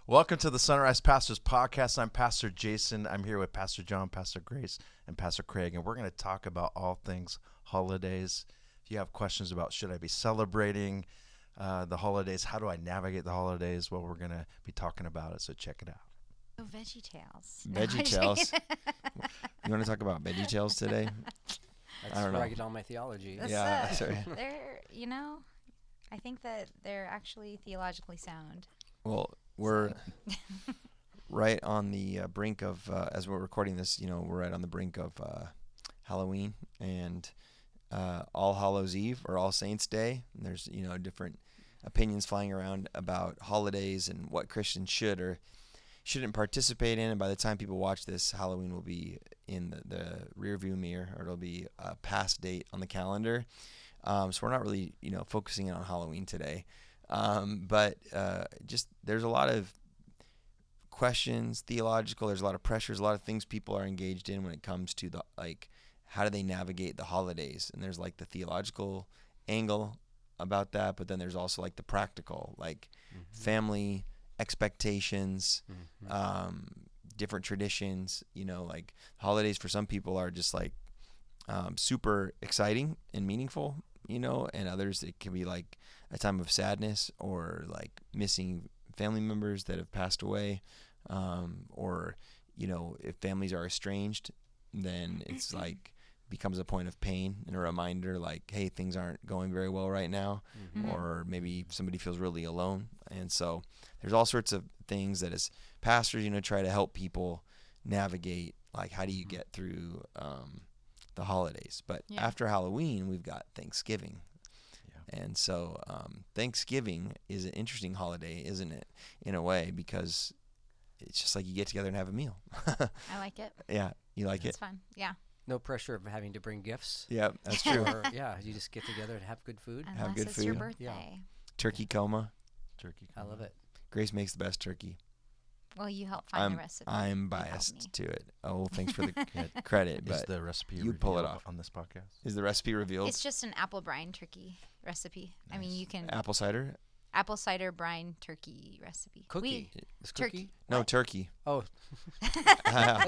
Welcome to the Sonrise Pastors Podcast. I'm Pastor Jason. I'm here with Pastor John, Pastor Grace, and Pastor Craig, and we're going to talk about all things holidays. If you have questions about should I be celebrating the holidays, how do I navigate the holidays, well, we're going to be talking about it, so check it out. Oh, Veggie Tales. Veggie Tales. You want to talk about Veggie Tales today? That's I don't where know. I get all my theology. Yeah, sorry. They're, I think that they're actually theologically sound. Well, we're right on the brink of, as we're recording this, we're right on the brink of Halloween and All Hallows Eve or All Saints Day. And there's, different opinions flying around about holidays and what Christians should or shouldn't participate in. And by the time people watch this, Halloween will be in the rear view mirror, or it'll be a past date on the calendar. So we're not really, focusing on Halloween today. But just there's a lot of questions, theological, there's a lot of pressures, a lot of things people are engaged in when it comes to the, how do they navigate the holidays? And there's the theological angle about that, but then there's also the practical, family expectations, different traditions, holidays for some people are just super exciting and meaningful, and others it can be a time of sadness or missing family members that have passed away, or if families are estranged, then it's becomes a point of pain and a reminder hey, things aren't going very well right now, or maybe somebody feels really alone. And so there's all sorts of things that as pastors try to help people navigate, how do you get through the holidays. But after Halloween we've got Thanksgiving. And so Thanksgiving is an interesting holiday, isn't it, in a way, because it's just you get together and have a meal. I like it. Yeah, you like it? It's fun. Yeah. No pressure of having to bring gifts. Yeah, that's true. Or, you just get together and have good food. Unless Have good it's your food. birthday. Yeah. Turkey coma. Turkey. I love it. Grace makes the best turkey. Well, you help find the recipe. I'm You help biased me. to it. Oh, thanks for the credit. Is But the recipe you pull it revealed off on this podcast? is the recipe revealed? It's just an apple brine turkey recipe. I mean, you can Apple cider? apple cider brine turkey recipe. Cookie. Is turkey. No, turkey. Oh,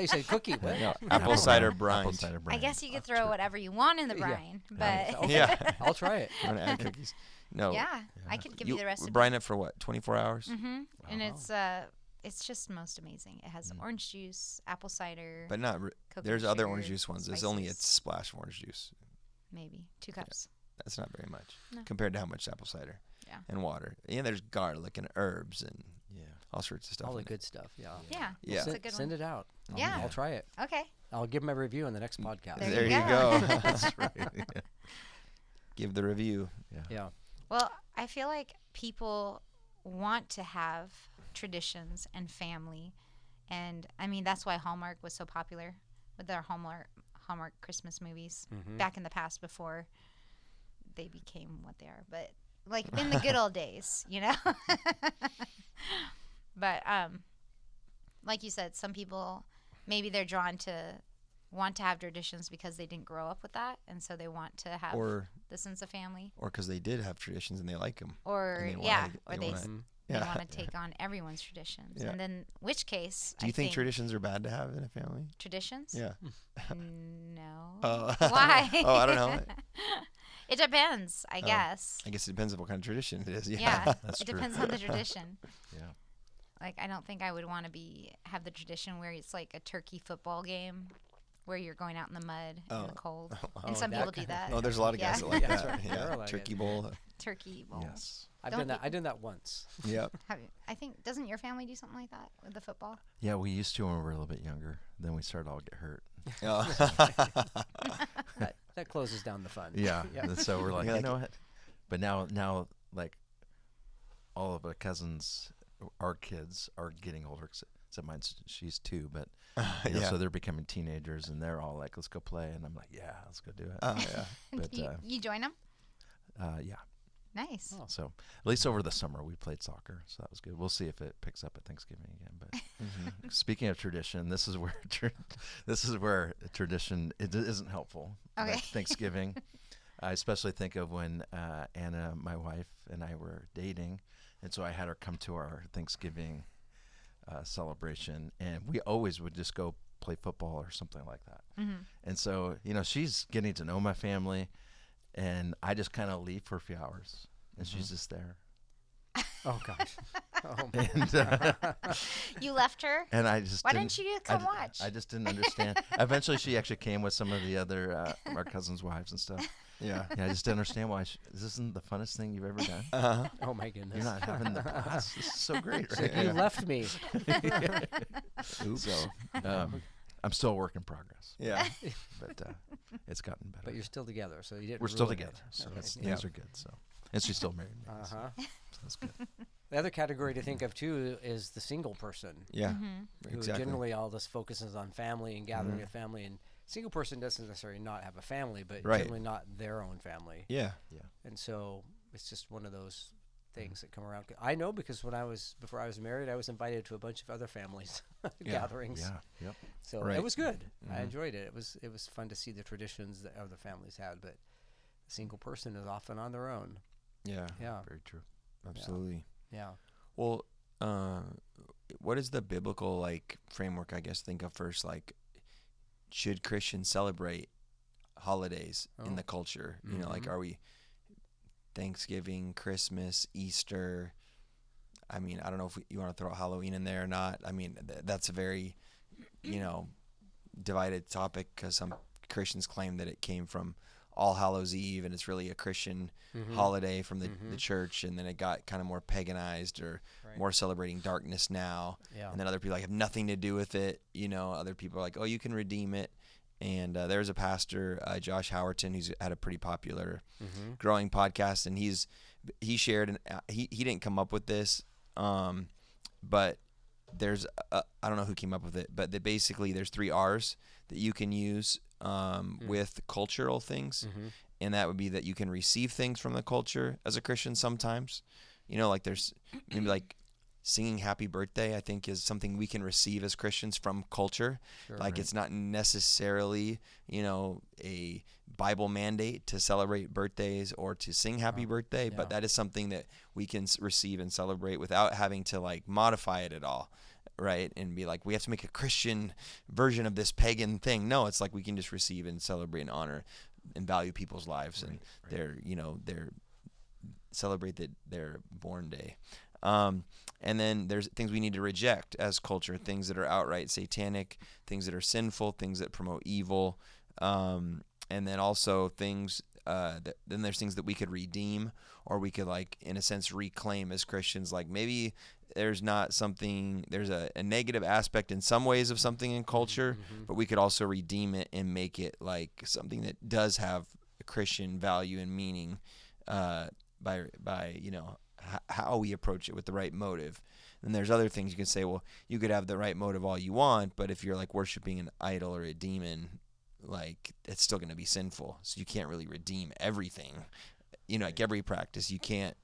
you said cookie. What? No, apple cider brine. Apple cider brine. I guess you could throw whatever you want in the brine, but Okay. Yeah. I'll try it. You want to add cookies? No. yeah, I could give you the recipe. Brine it for what? 24 hours? And it's just most amazing. It has orange juice, apple cider, But not. coconut There's other sugar, orange juice ones. There's only a spices. splash of orange juice. maybe 2 cups. That's not very much No. compared to how much apple cider Yeah. and water. And there's garlic and herbs and Yeah. all sorts of stuff. All the in it. good stuff. Yeah. Yeah, Yeah. it's a good Send one. it out. Yeah. I'll try it. Okay. I'll give my review on the next podcast. There There you you go. go. That's right. Yeah. Give the review. Yeah. Well, I feel like people want to have traditions and family, and I mean that's why Hallmark was so popular with their Hallmark Christmas movies back in the past before they became what they are. But in the good old days, But like you said, some people maybe they're drawn to want to have traditions because they didn't grow up with that, and so they want to have Or the sense of family. or because they did have traditions and they like them. Or And they yeah, wanna- or they they wanna- they Yeah. want to take on everyone's traditions, Yeah. and then which case Do you I think traditions are bad to have in a family? traditions? Yeah. No. Oh. Why? Oh, I don't know. It depends, I guess. I guess it depends on what kind of tradition it is. Yeah, That's it true. depends on the tradition. Yeah. I don't think I would want to have the tradition where it's like a turkey football game, where you're going out in the mud and the cold. And some that people do kind that. Oh, there's a lot of guys Yeah. that like Yeah, that's that. right. Yeah. They're like Turkey it. bowl. Turkey bowl. Yes. I've Don't done that. people- I've done that once. Yep. I think doesn't your family do something like that with the football? Yeah, we used to when we were a little bit younger. Then we started all get hurt. Oh. That closes down the fun. Yeah. Yeah. And so we're like, You're you like- know what? But now, all of our cousins, our kids are getting older. Except mine, she's 2, but Yeah. so they're becoming teenagers, and they're all like, "Let's go play," and I'm like, "Yeah, let's go do it." Oh, yeah. But you join them? yeah. Nice. Oh. So at least over the summer we played soccer, so that was good. We'll see if it picks up at Thanksgiving again. But speaking of tradition, this is where tradition isn't helpful. Okay. Like Thanksgiving, I especially think of when Anna, my wife, and I were dating, and so I had her come to our Thanksgiving celebration, and we always would just go play football or something like that. Mm-hmm. And so, she's getting to know my family, and I just kind of leave for a few hours, and she's just there. Oh gosh. Oh. And You left her? and I just Why didn't you come watch? I just didn't understand. Eventually, she actually came with some of the other our cousins' wives and stuff. Yeah. Yeah, I just didn't understand why. This isn't the funnest thing you've ever done. Uh-huh. Oh my goodness. You're not having the blast. This is so great, So right? you left me. Oops. So I'm still a work in progress, Yeah. but it's gotten better. But you're still together, so you didn't. We're still ruin together, it. so Okay. things are good. So, and she's still married. To me, so Uh-huh. that's good. The other category to think of too is the single person, Yeah. Mm-hmm. who Exactly. generally all this focuses on family and gathering a family. And single person doesn't necessarily not have a family, but Right. generally not their own family. Yeah. And so it's just one of those things that come around. I know because before I was married, I was invited to a bunch of other families gatherings. Yeah. Yep. So Right. it was good. I Mhm. enjoyed it. It was fun to see the traditions that other families had, but a single person is often on their own. Yeah. Yeah. Very true. Absolutely. Yeah. Well, what is the biblical framework? I guess think of first. Should Christians celebrate holidays in Oh. the culture? Mhm. Are we Thanksgiving, Christmas, Easter? I mean, I don't know if you want to throw Halloween in there or not. I mean, that's a very, divided topic because some Christians claim that it came from All Hallows Eve and it's really a Christian holiday from the church, and then it got kind of more paganized or Right. more celebrating darkness now. Yeah. And then other people have nothing to do with it. Other people are like, oh, you can redeem it. And there's a pastor, Josh Howerton, who's had a pretty popular growing podcast, and he shared, and he didn't come up with this, but there's I don't know who came up with it, but basically there's 3 R's that you can use with cultural things, and that would be that you can receive things from the culture as a Christian sometimes. There's maybe singing happy birthday, I think, is something we can receive as Christians from culture. Sure. It's not necessarily, a Bible mandate to celebrate birthdays or to sing happy birthday, but yeah. that is something that we can receive and celebrate without having to modify it at all, right? And be we have to make a Christian version of this pagan thing. No, it's we can just receive and celebrate and honor and value people's lives and their celebrate their born day. And then there's things we need to reject as culture, things that are outright satanic, things that are sinful, things that promote evil. And then also things, then there's things that we could redeem, or we could in a sense reclaim as Christians. Maybe there's not something, there's a negative aspect in some ways of something in culture, but we could also redeem it and make it something that does have a Christian value and meaning, by how we approach it with the right motive. And there's other things you can say, well, you could have the right motive all you want, but if you're worshiping an idol or a demon, it's still going to be sinful. So you can't really redeem everything. Every practice, you can't,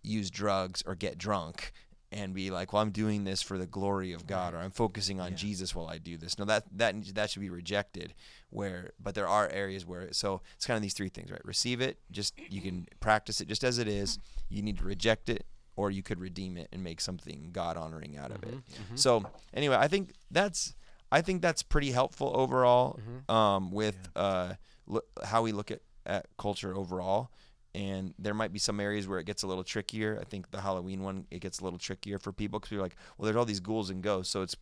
use drugs or get drunk and be well, I'm doing this for the glory of God, or I'm focusing on Jesus while I do this. No, that should be rejected. But there are areas where, so it's kind of these 3 things, right? Receive it, just you can practice it just as it is. You need to reject it, or you could redeem it and make something God honoring out of it. So anyway, I think that's pretty helpful overall, with how we look at culture overall. And there might be some areas where it gets a little trickier. I think the Halloween one, it gets a little trickier for people because you're well, there's all these ghouls and ghosts, so it's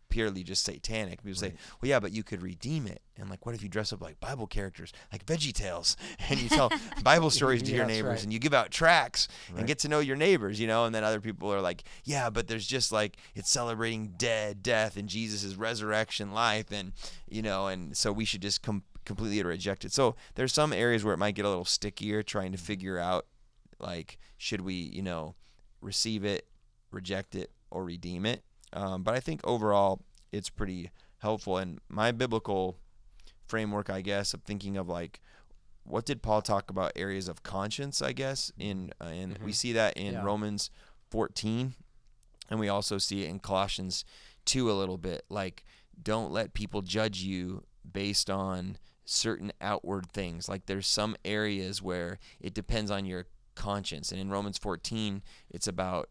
purely just satanic. People say, well, yeah, but you could redeem it. And what if you dress up like Bible characters, like VeggieTales, and you tell Bible stories to your that's neighbors, right. and you give out tracts and get to know your neighbors, and then other people are yeah, but there's just it's celebrating death and Jesus' resurrection life, and and so we should just completely reject it. So there's some areas where it might get a little stickier trying to figure out should we receive it, reject it, or redeem it. But I think overall it's pretty helpful. And my biblical framework, I guess, of thinking of what did Paul talk about areas of conscience, I guess, and we see that in Romans 14, and we also see it in Colossians 2 a little bit. Don't let people judge you based on certain outward things. There's some areas where it depends on your conscience, and in Romans 14 it's about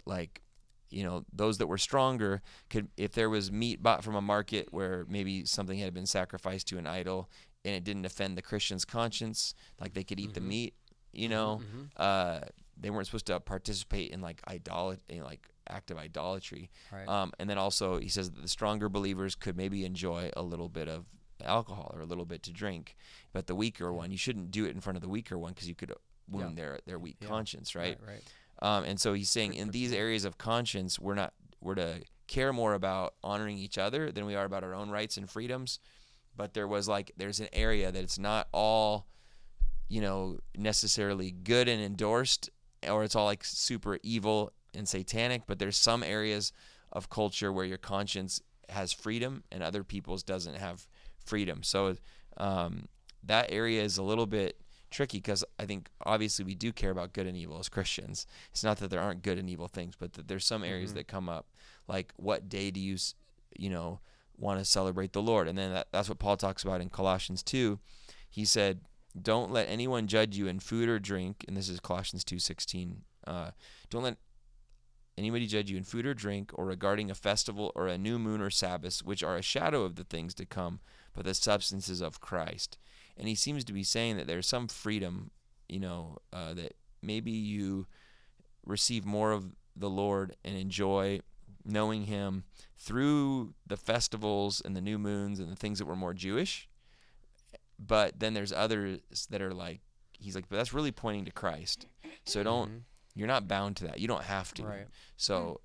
those that were stronger could, if there was meat bought from a market where maybe something had been sacrificed to an idol and it didn't offend the Christian's conscience, like they could eat the meat, they weren't supposed to participate in like act of idolatry. Right. And then also he says that the stronger believers could maybe enjoy a little bit of alcohol or a little bit to drink, but the weaker one, you shouldn't do it in front of the weaker one because you could wound their weak conscience, right? Right. And so he's saying in these areas of conscience, we're to care more about honoring each other than we are about our own rights and freedoms. But there's an area that it's not all, necessarily good and endorsed, or it's all like super evil and satanic, but there's some areas of culture where your conscience has freedom and other people's doesn't have freedom. So that area is a little bit tricky because I think obviously we do care about good and evil as Christians. It's not that there aren't good and evil things, but that there's some areas that come up, like what day do you want to celebrate the Lord? And then that's what Paul talks about in Colossians 2. He said, don't let anyone judge you in food or drink, and this is Colossians 2:16. Don't let anybody judge you in food or drink, or regarding a festival or a new moon or Sabbath, which are a shadow of the things to come, but the substances of Christ. And he seems to be saying that there's some freedom, that maybe you receive more of the Lord and enjoy knowing him through the festivals and the new moons and the things that were more Jewish. But then there's others that are like, he's like, but that's really pointing to Christ. So you're not bound to that. You don't have to. Right. So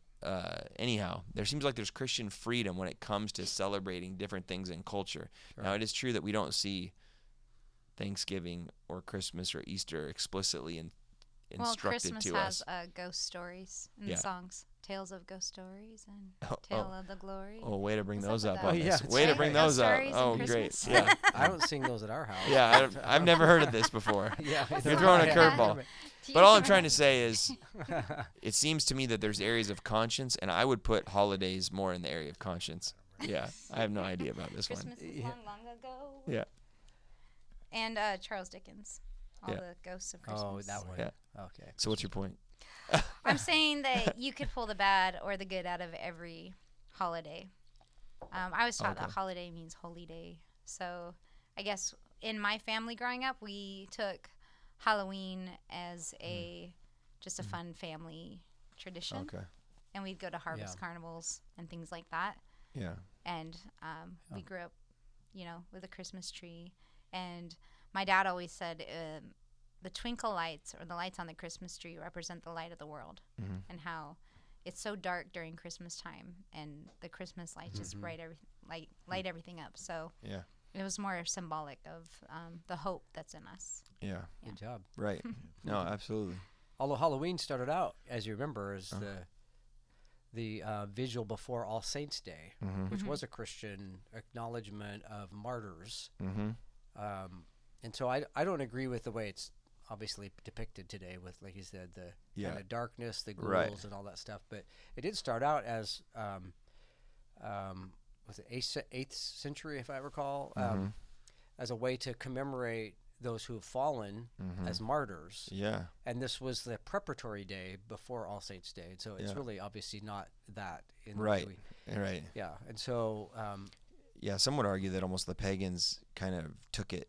anyhow, there seems like there's Christian freedom when it comes to celebrating different things in culture. Sure. Now, it is true that we don't see Thanksgiving or Christmas or Easter explicitly instructed Christmas to us. has ghost stories in the songs. Tales of ghost stories and Tale of the Glory. Oh, way to bring What's those up up with on that? this. Yeah, Way to right. bring Ghost those up. stories Oh, and great. Christmas. Yeah. I don't sing those at our house. Yeah, I've never heard of this before. Yeah, You're throwing a yeah. curveball. But all I'm trying to say is it seems to me that there's areas of conscience, and I would put holidays more in the area of conscience. Yeah, I have no idea about this one. Christmas is long, long ago. Yeah. And Charles Dickens, all the ghosts of Christmas. Oh, that one. Yeah. Okay. So what's your point? I'm saying that you could pull the bad or the good out of every holiday. I was taught that holiday means holy day. So I guess in my family growing up, we took Halloween as just a fun family tradition. Okay. And we'd go to harvest carnivals and things like that. Yeah. And we grew up, with a Christmas tree. And my dad always said the twinkle lights or the lights on the Christmas tree represent the light of the world, and how it's so dark during Christmas time, and the Christmas lights just light everything up. So it was more symbolic of the hope that's in us. Yeah. Good job. Right. No, absolutely. Although Halloween started out, as you remember, as the vigil before All Saints' Day, which was a Christian acknowledgement of martyrs. And so I don't agree with the way it's obviously depicted today with, like you said, the kind of darkness, the ghouls and all that stuff. But it did start out as, was it 8th century, if I recall, as a way to commemorate those who have fallen as martyrs. Yeah. And this was the preparatory day before All Saints' Day. So it's really obviously not that. Right. Yeah. And so... some would argue that almost the pagans kind of took it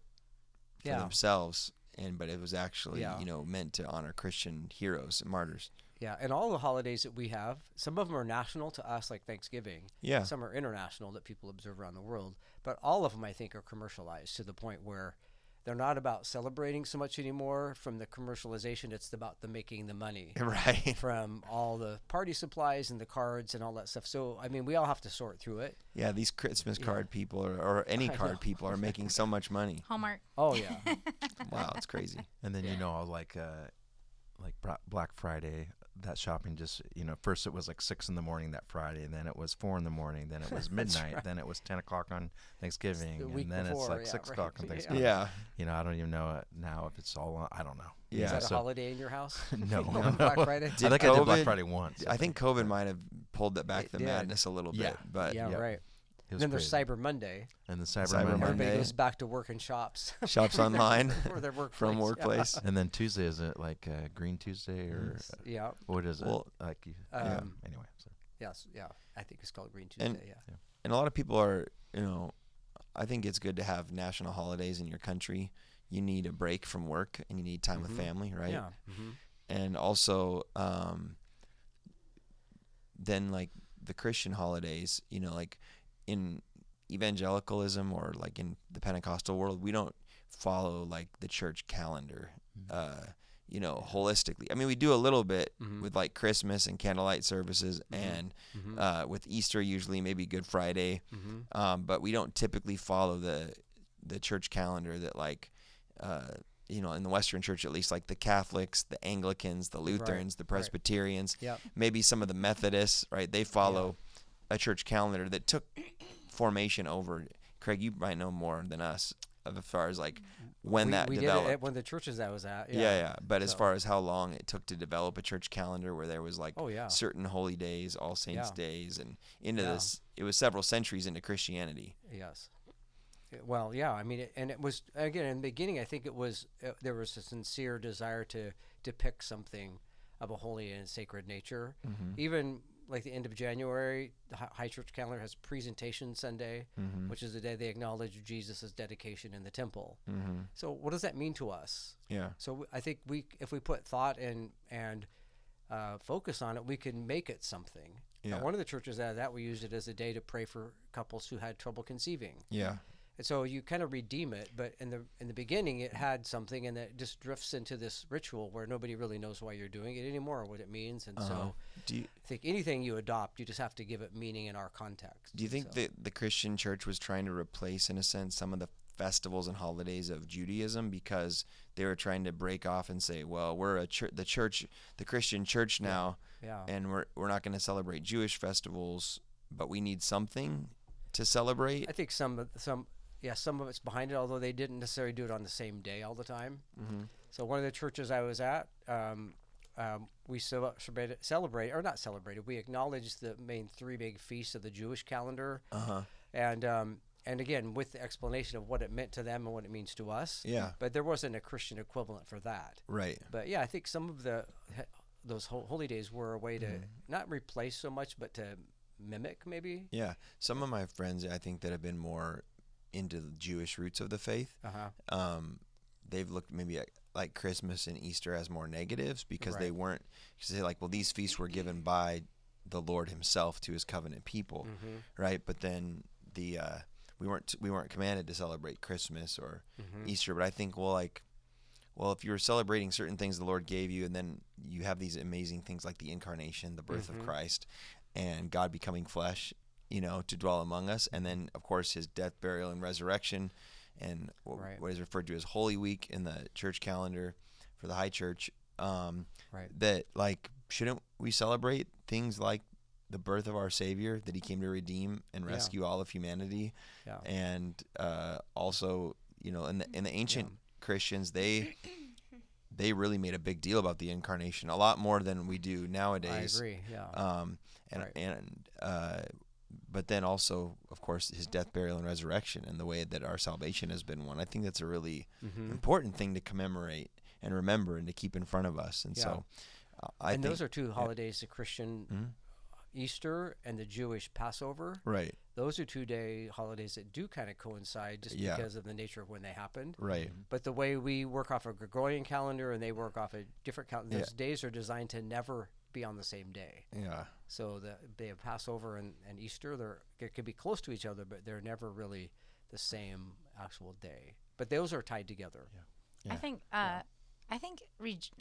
for themselves, but it was actually, meant to honor Christian heroes and martyrs. Yeah, and all the holidays that we have, some of them are national to us, like Thanksgiving. Yeah. Some are international that people observe around the world. But all of them, I think, are commercialized to the point where they're not about celebrating so much anymore. From the commercialization, it's about the making the money. Right. From all the party supplies and the cards and all that stuff. So, I mean, we all have to sort through it. Yeah, these Christmas card people or any card people are making so much money. Hallmark. Oh, yeah. Wow, it's crazy. And then, like Black Friday, that shopping just, first it was like 6 in the morning that Friday, and then it was 4 in the morning, then it was midnight, then it was 10 o'clock on Thanksgiving, and then before, it's like 6 o'clock on Thanksgiving. Yeah. I don't even know it now if it's all on, I don't know. Yeah. Is that a holiday in your house? No. Black Friday? I think I did Black Friday once. I think COVID might have pulled that back, the madness a little bit. But right. Then there's Cyber Monday. And the Cyber Monday. Everybody goes back to work and shops. Shops online or their workplace. from workplace. And then Tuesday, is it like Green Tuesday or yeah? What is Well, it? Like anyway. So. Yes, yeah. I think it's called Green Tuesday. And a lot of people are, I think it's good to have national holidays in your country. You need a break from work and you need time with family, right? Yeah. Mm-hmm. And also, then like the Christian holidays, like in evangelicalism or like in the Pentecostal world, we don't follow like the church calendar, holistically. I mean, we do a little bit with like Christmas and candlelight services and with Easter, usually maybe Good Friday. But we don't typically follow the church calendar that like, in the Western Church, at least, like the Catholics, the Anglicans, the Lutherans, the Presbyterians, maybe some of the Methodists, right? They follow a church calendar that took formation over. Craig, you might know more than us as far as like when that developed. Did it at one of the churches I was at. Yeah. But as far as how long it took to develop a church calendar where there was like certain holy days, All Saints days, and into this, it was several centuries into Christianity. Yes. Well, yeah. I mean, and it was, again, in the beginning, I think it was there was a sincere desire to depict something of a holy and sacred nature. Even like the end of January, the High Church calendar has Presentation Sunday, which is the day they acknowledge Jesus' dedication in the temple. So what does that mean to us? Yeah. So I think if we put thought and focus on it, we can make it something. Yeah. One of the churches that we used it as a day to pray for couples who had trouble conceiving. Yeah. And so you kind of redeem it, but in the beginning it had something, and it just drifts into this ritual where nobody really knows why you're doing it anymore or what it means. And so I think anything you adopt, you just have to give it meaning in our context. Do you think that the Christian church was trying to replace, in a sense, some of the festivals and holidays of Judaism because they were trying to break off and say, well, we're the Christian church now, and we're not going to celebrate Jewish festivals, but we need something to celebrate? I think some of it's behind it, although they didn't necessarily do it on the same day all the time. So one of the churches I was at, we we acknowledged the main three big feasts of the Jewish calendar, and again with the explanation of what it meant to them and what it means to us. Yeah. But there wasn't a Christian equivalent for that. Right. But I think some of those holy days were a way to not replace so much, but to mimic maybe. Yeah. Some of my friends, I think, that have been more into the Jewish roots of the faith, they've looked maybe at like Christmas and Easter as more negatives because they weren't, because they're like, well, these feasts were given by the Lord himself to his covenant people, right? But then we weren't commanded to celebrate Christmas or Easter. But I think, well, if you were celebrating certain things the Lord gave you, and then you have these amazing things like the incarnation, the birth of Christ, and God becoming flesh, to dwell among us, and then of course his death, burial, and resurrection, and what is referred to as Holy Week in the church calendar for the High Church. That like, shouldn't we celebrate things like the birth of our Savior, that he came to redeem and rescue all of humanity, and also in the ancient Christians, they really made a big deal about the incarnation, a lot more than we do nowadays. I agree. Yeah. But then also, of course, his death, burial, and resurrection, and the way that our salvation has been won. I think that's a really important thing to commemorate and remember and to keep in front of us. And so I think those are two holidays, the Christian Easter and the Jewish Passover. Right. Those are 2-day holidays that do kind of coincide just because of the nature of when they happened. Right. But the way we work off a Gregorian calendar and they work off a different calendar, those days are designed to never be on the same day. Yeah. So the day of Passover and Easter, they could be close to each other, but they're never really the same actual day. But those are tied together. I think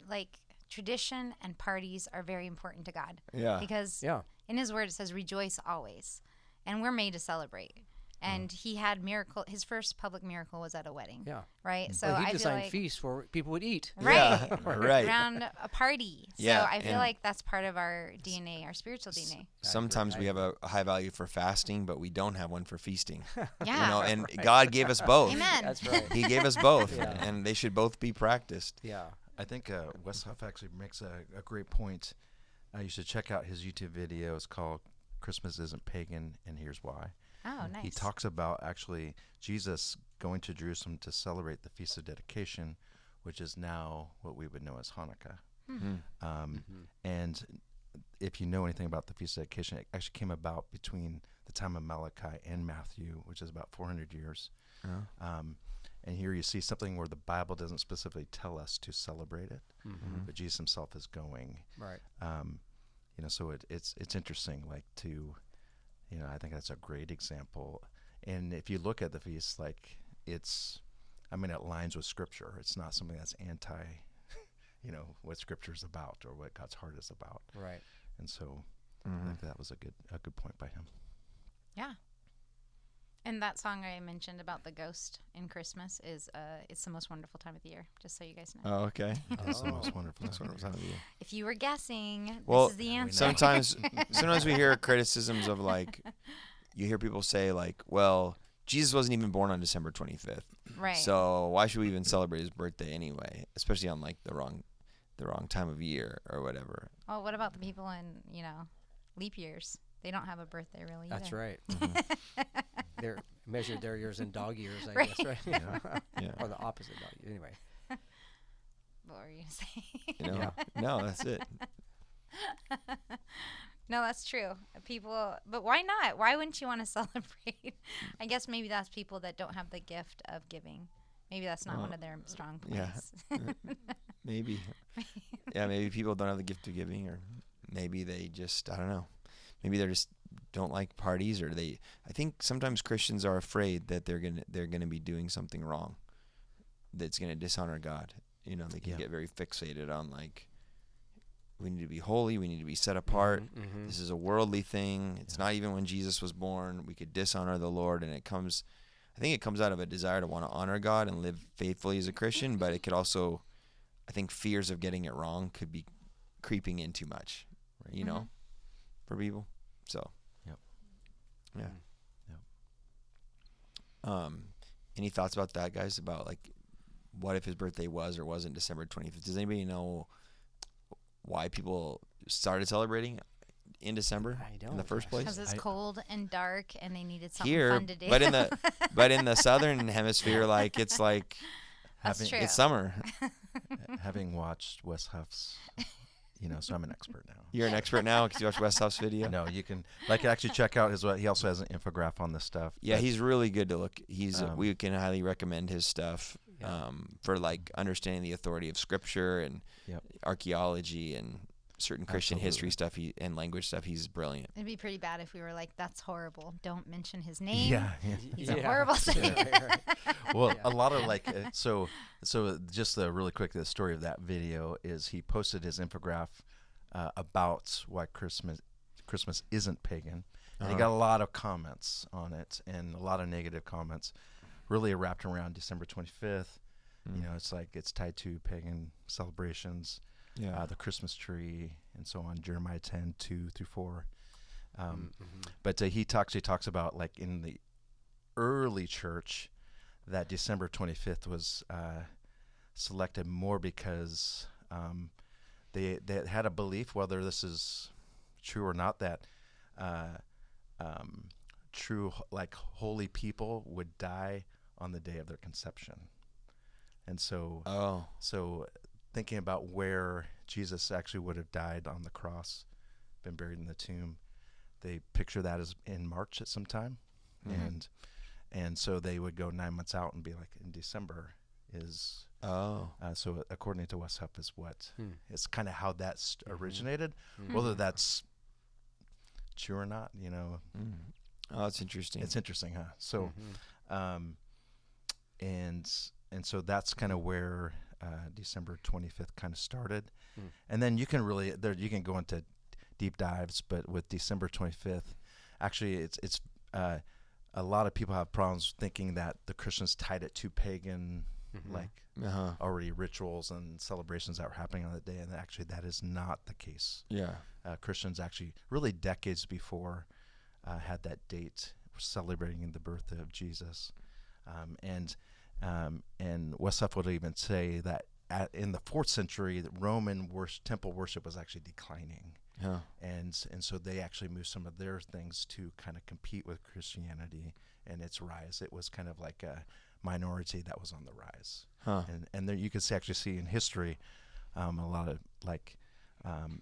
like tradition and parties are very important to God. Yeah. Because in his word it says rejoice always. And we're made to celebrate. And he had his first public miracle was at a wedding. Yeah. Right? So he designed feasts where people would eat. Right. Yeah. Right. Around a party. So I feel like that's part of our DNA, our spiritual DNA. Sometimes we have a high value for fasting, but we don't have one for feasting. Yeah. And God gave us both. Amen. That's right. He gave us both, and they should both be practiced. Yeah. I think Wes Huff actually makes a great point. You should check out his YouTube video. It's called Christmas Isn't Pagan, and Here's Why. Oh, nice. He talks about actually Jesus going to Jerusalem to celebrate the Feast of Dedication, which is now what we would know as Hanukkah. And if you know anything about the Feast of Dedication, it actually came about between the time of Malachi and Matthew, which is about 400 years. And here you see something where the Bible doesn't specifically tell us to celebrate it, but Jesus himself is going. Right. You know, so it's interesting, like to, you know, I think that's a great example. And if you look at the feast, like it aligns with Scripture. It's not something that's anti, you know, what Scripture is about or what God's heart is about. Right. And so I think that was a good point by him. Yeah. And that song I mentioned about the ghost in Christmas is it's the most wonderful time of the year, just so you guys know. Oh, okay. It's the most wonderful time of the year. If you were guessing, Well, this is the answer. Sometimes we hear criticisms of, like, you hear people say, like, well, Jesus wasn't even born on December 25th. Right. So why should we even celebrate his birthday anyway, especially on, like, the wrong time of year or whatever. Well, what about the people in, you know, leap years? They don't have a birthday really either. That's right. They're measured their years in dog years, I Right. guess, right? Yeah. Or the opposite dog. Anyway. What were you going to say? You know? No, that's it. No, that's true. People, but why not? Why wouldn't you want to celebrate? I guess maybe that's people that don't have the gift of giving. Maybe that's not one of their strong points. Maybe. Yeah, maybe people don't have the gift of giving, or maybe they just, I don't know. Maybe they just don't like parties, or I think sometimes Christians are afraid that they're gonna be doing something wrong that's gonna dishonor God. You know, they can get very fixated on, like, we need to be holy, we need to be set apart. This is a worldly thing. It's not even when Jesus was born. We could dishonor the Lord, and I think it comes out of a desire to want to honor God and live faithfully as a Christian, but it could also, I think, fears of getting it wrong could be creeping in too much, you know, for people. So, any thoughts about that, guys? About, like, what if his birthday was or wasn't December 25th? Does anybody know why people started celebrating in December in the first place? Because it's cold and dark, and they needed something Here, fun to do. but in the southern hemisphere, like, it's like That's true. it's summer. Having watched Wes Huff's, you know, so I'm an expert now. You're an expert now because you watched Wes Huff's video. No, you can actually check out his. He also has an infographic on this stuff. Yeah, he's really good to look. We can highly recommend his stuff for, like, understanding the authority of Scripture and archaeology and certain Christian history stuff and language stuff. He's brilliant. It'd be pretty bad if we were like, "That's horrible. Don't mention his name. Yeah, He's a horrible sinner." Well, a lot of, like, so just really quick, the story of that video is he posted his infographic about why Christmas isn't pagan, and he got a lot of comments on it and a lot of negative comments, really wrapped around December 25th. You know, it's like it's tied to pagan celebrations, the Christmas tree, and so on. Jeremiah 10:2-4. But he talks about, like, in the early church, that December 25th was selected more because they had a belief, whether this is true or not, that true, like, holy people would die on the day of their conception. And so thinking about where Jesus actually would have died on the cross, been buried in the tomb, they picture that as in March at some time. And so they would go 9 months out and be like, in December is so according to Wes Huff is what it's kind of how that's originated, whether that's true or not, you know. Oh, that's interesting. It's interesting, huh? So and so that's kind of where December 25th kind of started. And then you can go into deep dives, but with December 25th, actually it's a lot of people have problems thinking that the Christians tied it to pagan, like already rituals and celebrations that were happening on the day, and actually that is not the case. Christians actually really decades before had that date celebrating the birth of Jesus, and Wes Huff would even say that in the 4th century, the Roman temple worship was actually declining. Huh. And so they actually moved some of their things to kind of compete with Christianity and its rise. It was kind of like a minority that was on the rise. Huh. And there you can actually see in history a lot of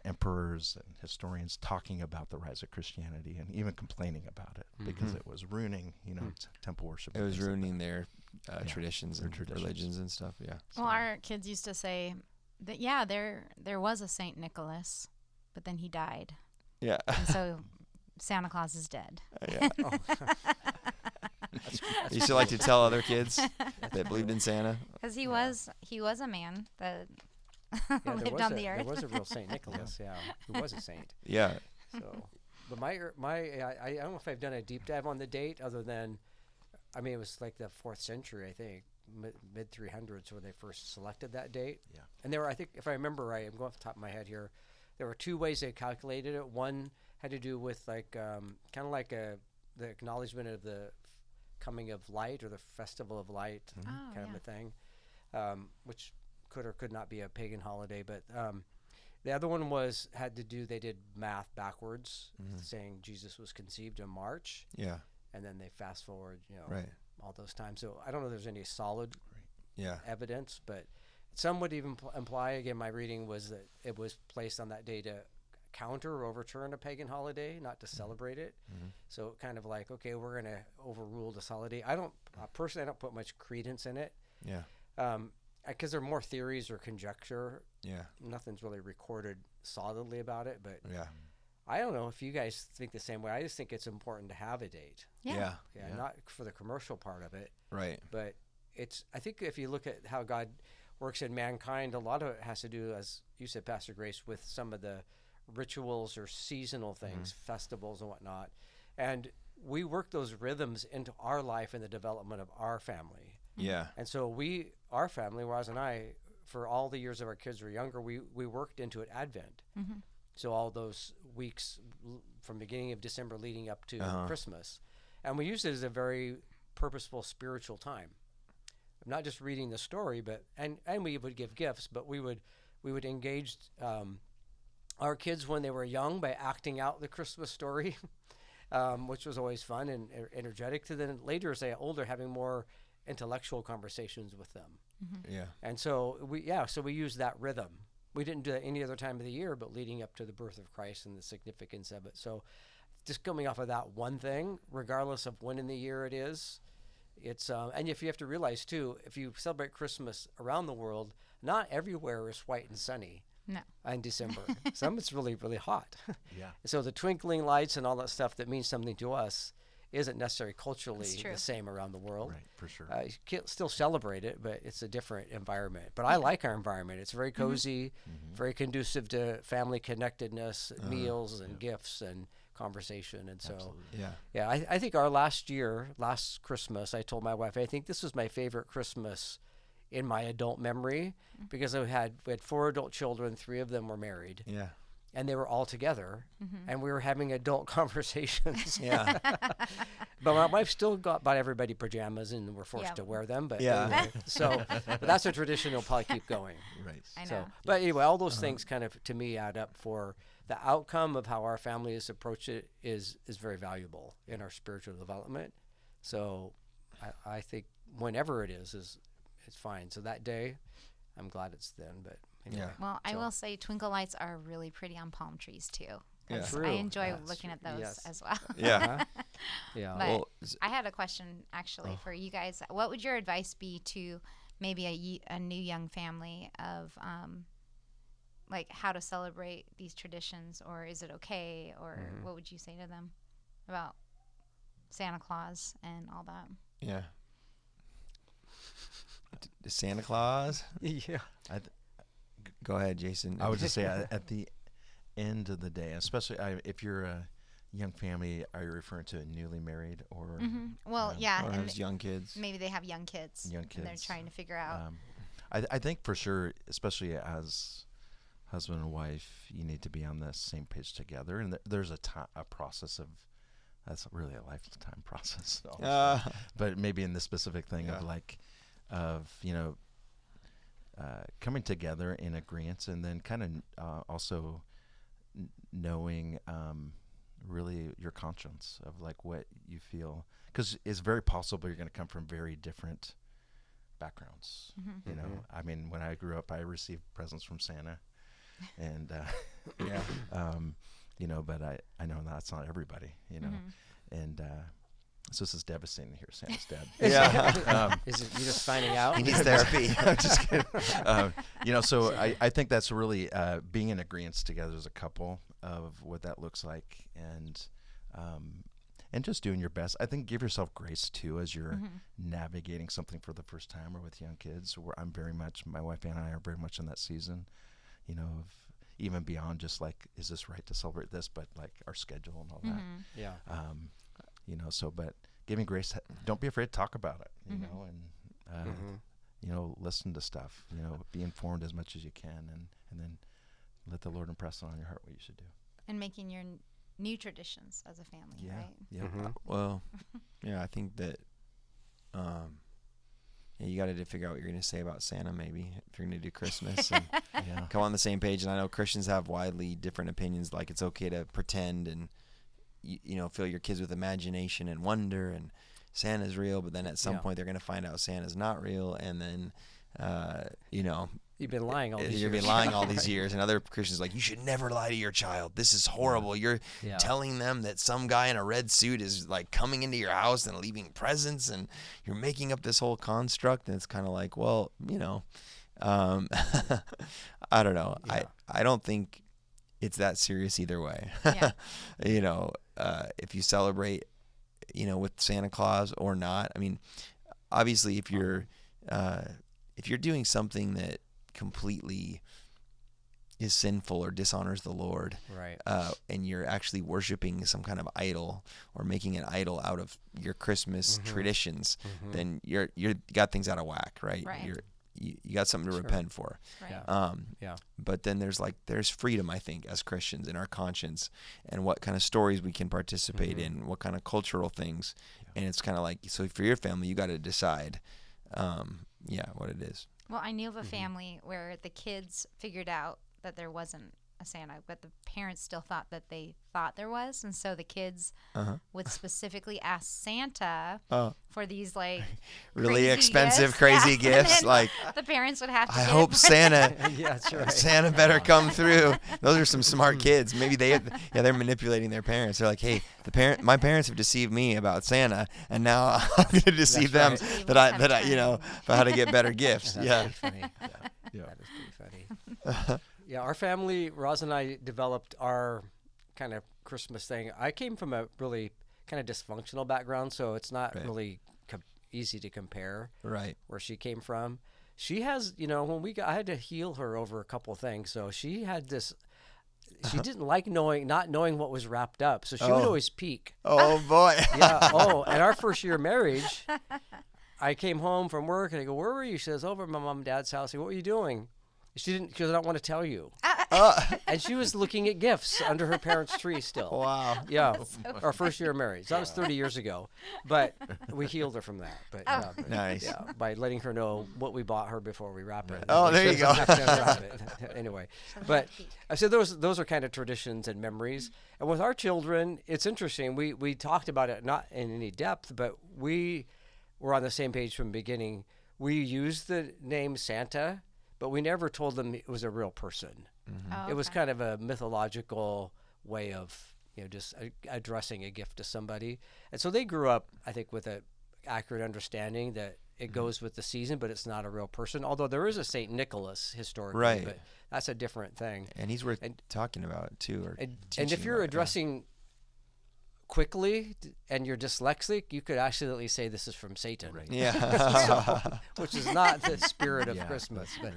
emperors and historians talking about the rise of Christianity and even complaining about it because it was ruining, temple worship. It was ruining like their traditions and religions and stuff. Yeah. Well, our kids used to say that, there was a Saint Nicholas, but then he died. Yeah. And so Santa Claus is dead. Yeah. Oh. I used to like to tell other kids that believed in Santa. Because he was a man that lived on the earth. There was a real Saint Nicholas, who was a saint. Yeah. So, but I don't know if I've done a deep dive on the date other than, it was like the 4th century, I think, mid 300s where they first selected that date. Yeah. And there were, I think, if I remember right, I'm going off the top of my head here, there were 2 ways they calculated it. One had to do with kind of like the acknowledgement of the coming of light or the festival of light kind of a thing, which could or could not be a pagan holiday. But the other one they did math backwards, saying Jesus was conceived in March. Yeah. And then they fast forward, right, all those times. So I don't know if there's any solid evidence, but some would even imply, again, my reading was that it was placed on that day to counter or overturn a pagan holiday, not to celebrate it. So kind of like, okay, we're going to overrule this holiday. I don't put much credence in it. Yeah. Because there are more theories or conjecture. Yeah. Nothing's really recorded solidly about it, but yeah. I don't know if you guys think the same way. I just think it's important to have a date. Yeah. Not for the commercial part of it. Right. But I think if you look at how God works in mankind, a lot of it has to do, as you said, Pastor Grace, with some of the rituals or seasonal things, festivals and whatnot. And we work those rhythms into our life and the development of our family. Yeah. And so our family, Roz and I, for all the years of our kids were younger, we worked into it Advent. So all those weeks from beginning of December leading up to Christmas. And we used it as a very purposeful spiritual time. Not just reading the story, but and we would give gifts, but we would engage our kids when they were young by acting out the Christmas story, which was always fun and energetic. To then later, as they got older, having more intellectual conversations with them. Yeah. And so we used that rhythm. We didn't do that any other time of the year, but leading up to the birth of Christ and the significance of it. So just coming off of that one thing, regardless of when in the year it is, it's and if you have to realize too, if you celebrate Christmas around the world, not everywhere is white and sunny. No. In December. Some it's really, really hot. Yeah. So the twinkling lights and all that stuff that means something to us isn't necessarily culturally the same around the world. Right, for sure. You can still celebrate it, but it's a different environment. But I like our environment. It's very cozy, very conducive to family connectedness, meals and gifts and conversation. And so, I think our last Christmas, I told my wife, I think this was my favorite Christmas in my adult memory because we had 4 adult children, 3 of them were married. Yeah. And they were all together, and we were having adult conversations. Yeah. But my wife still bought everybody pajamas, and we're forced to wear them. But anyway, but that's a tradition that'll probably keep going. Right. I know. So, but anyway, all those things kind of, to me, add up for the outcome of how our family has approached it is very valuable in our spiritual development. So I think whenever it is it's fine. So that day, I'm glad it's then, but anyway. Yeah. Well, I will say twinkle lights are really pretty on palm trees too. Yeah. I enjoy looking at those as well. Yeah. Yeah. But Well, I had a question actually for you guys. What would your advice be to maybe a new young family of like how to celebrate these traditions, or is it okay, or what would you say to them about Santa Claus and all that? Yeah. Santa Claus? Yeah. Go ahead, Jason. I would just say at the end of the day, especially if you're a young family, are you referring to a newly married or? Well, or and has young kids? maybe they have young kids. And they're trying to figure out. I think for sure, especially as husband and wife, you need to be on the same page together. And there's a process of, that's really a lifetime process. But maybe in this specific thing of coming together in agreement, and then kind of also knowing really your conscience of like what you feel, because it's very possible you're going to come from very different backgrounds. You know, I mean, when I grew up, I received presents from Santa, and you know, but I know that's not everybody, you know, and so this is devastating to hear Santa's dead. Is it you just finding out? He needs therapy. I'm just kidding. You know, so I think that's really being in agreement together as a couple of what that looks like, and just doing your best. I think give yourself grace too as you're navigating something for the first time or with young kids. Where my wife and I are very much in that season, you know, of even beyond just like, is this right to celebrate this, but like our schedule and all that. Yeah. You know, so, but giving grace, don't be afraid to talk about it, you know, and, you know, listen to stuff, you know, be informed as much as you can, and then let the Lord impress on your heart what you should do. And making your new traditions as a family, right? Yeah. Well, yeah, I think that, you got to figure out what you're going to say about Santa, maybe, if you're going to do Christmas, and come on the same page. And I know Christians have widely different opinions, like it's okay to pretend and, you know, fill your kids with imagination and wonder, and Santa's real, but then at some point they're going to find out Santa's not real, and then, you know, you've been lying all these years. You've been lying all these years, and other Christians are like, you should never lie to your child. This is horrible. You're telling them that some guy in a red suit is like coming into your house and leaving presents, and you're making up this whole construct, and it's kind of like, well, you know, I don't know. Yeah. I don't think it's that serious either way. You know, if you celebrate, you know, with Santa Claus or not. I mean, obviously, if you're doing something that completely is sinful or dishonors the Lord, right? And you're actually worshiping some kind of idol or making an idol out of your Christmas traditions, then you got things out of whack, right? You got something to repent for. Right. But then there's freedom, I think, as Christians in our conscience, and what kind of stories we can participate in, what kind of cultural things. And it's kind of like, so for your family, you got to decide, what it is. Well, I knew of a family where the kids figured out that there wasn't a Santa, but the parents still thought that they thought there was, and so the kids would specifically ask Santa for these like really expensive, crazy gifts. Like the parents would have to. I hope Santa. That's right. Santa better come through. Those are some smart kids. Maybe they're manipulating their parents. They're like, hey, my parents have deceived me about Santa, and now I'm going to deceive them that I you know, about how to get better gifts. That's pretty funny. That is pretty funny. Yeah, our family, Roz and I developed our kind of Christmas thing. I came from a really kind of dysfunctional background, so it's not really easy to compare where she came from. She has, you know, I had to heal her over a couple of things. So she had this, she didn't like not knowing what was wrapped up. So she would always peek. Oh, boy. And our first year of marriage, I came home from work and I go, where were you? She says, over at my mom and dad's house. I go, what were you doing? Because I don't want to tell you. And she was looking at gifts under her parents' tree still. Wow. Yeah. Our first year of marriage. That was 30 years ago. But we healed her from that. But, nice. Yeah, by letting her know what we bought her before we wrap it. Oh, there you go. Anyway. But I said those are kind of traditions and memories. And with our children, it's interesting. We talked about it not in any depth, but we were on the same page from the beginning. We used the name Santa, but we never told them it was a real person. It was kind of a mythological way of, you know, just addressing a gift to somebody. And so they grew up, I think, with an accurate understanding that it goes with the season, but it's not a real person. Although there is a St. Nicholas historically, but that's a different thing. And he's worth talking about too. And if you're addressing quickly and you're dyslexic, you could accidentally say this is from Satan. Which is not the spirit of Christmas. But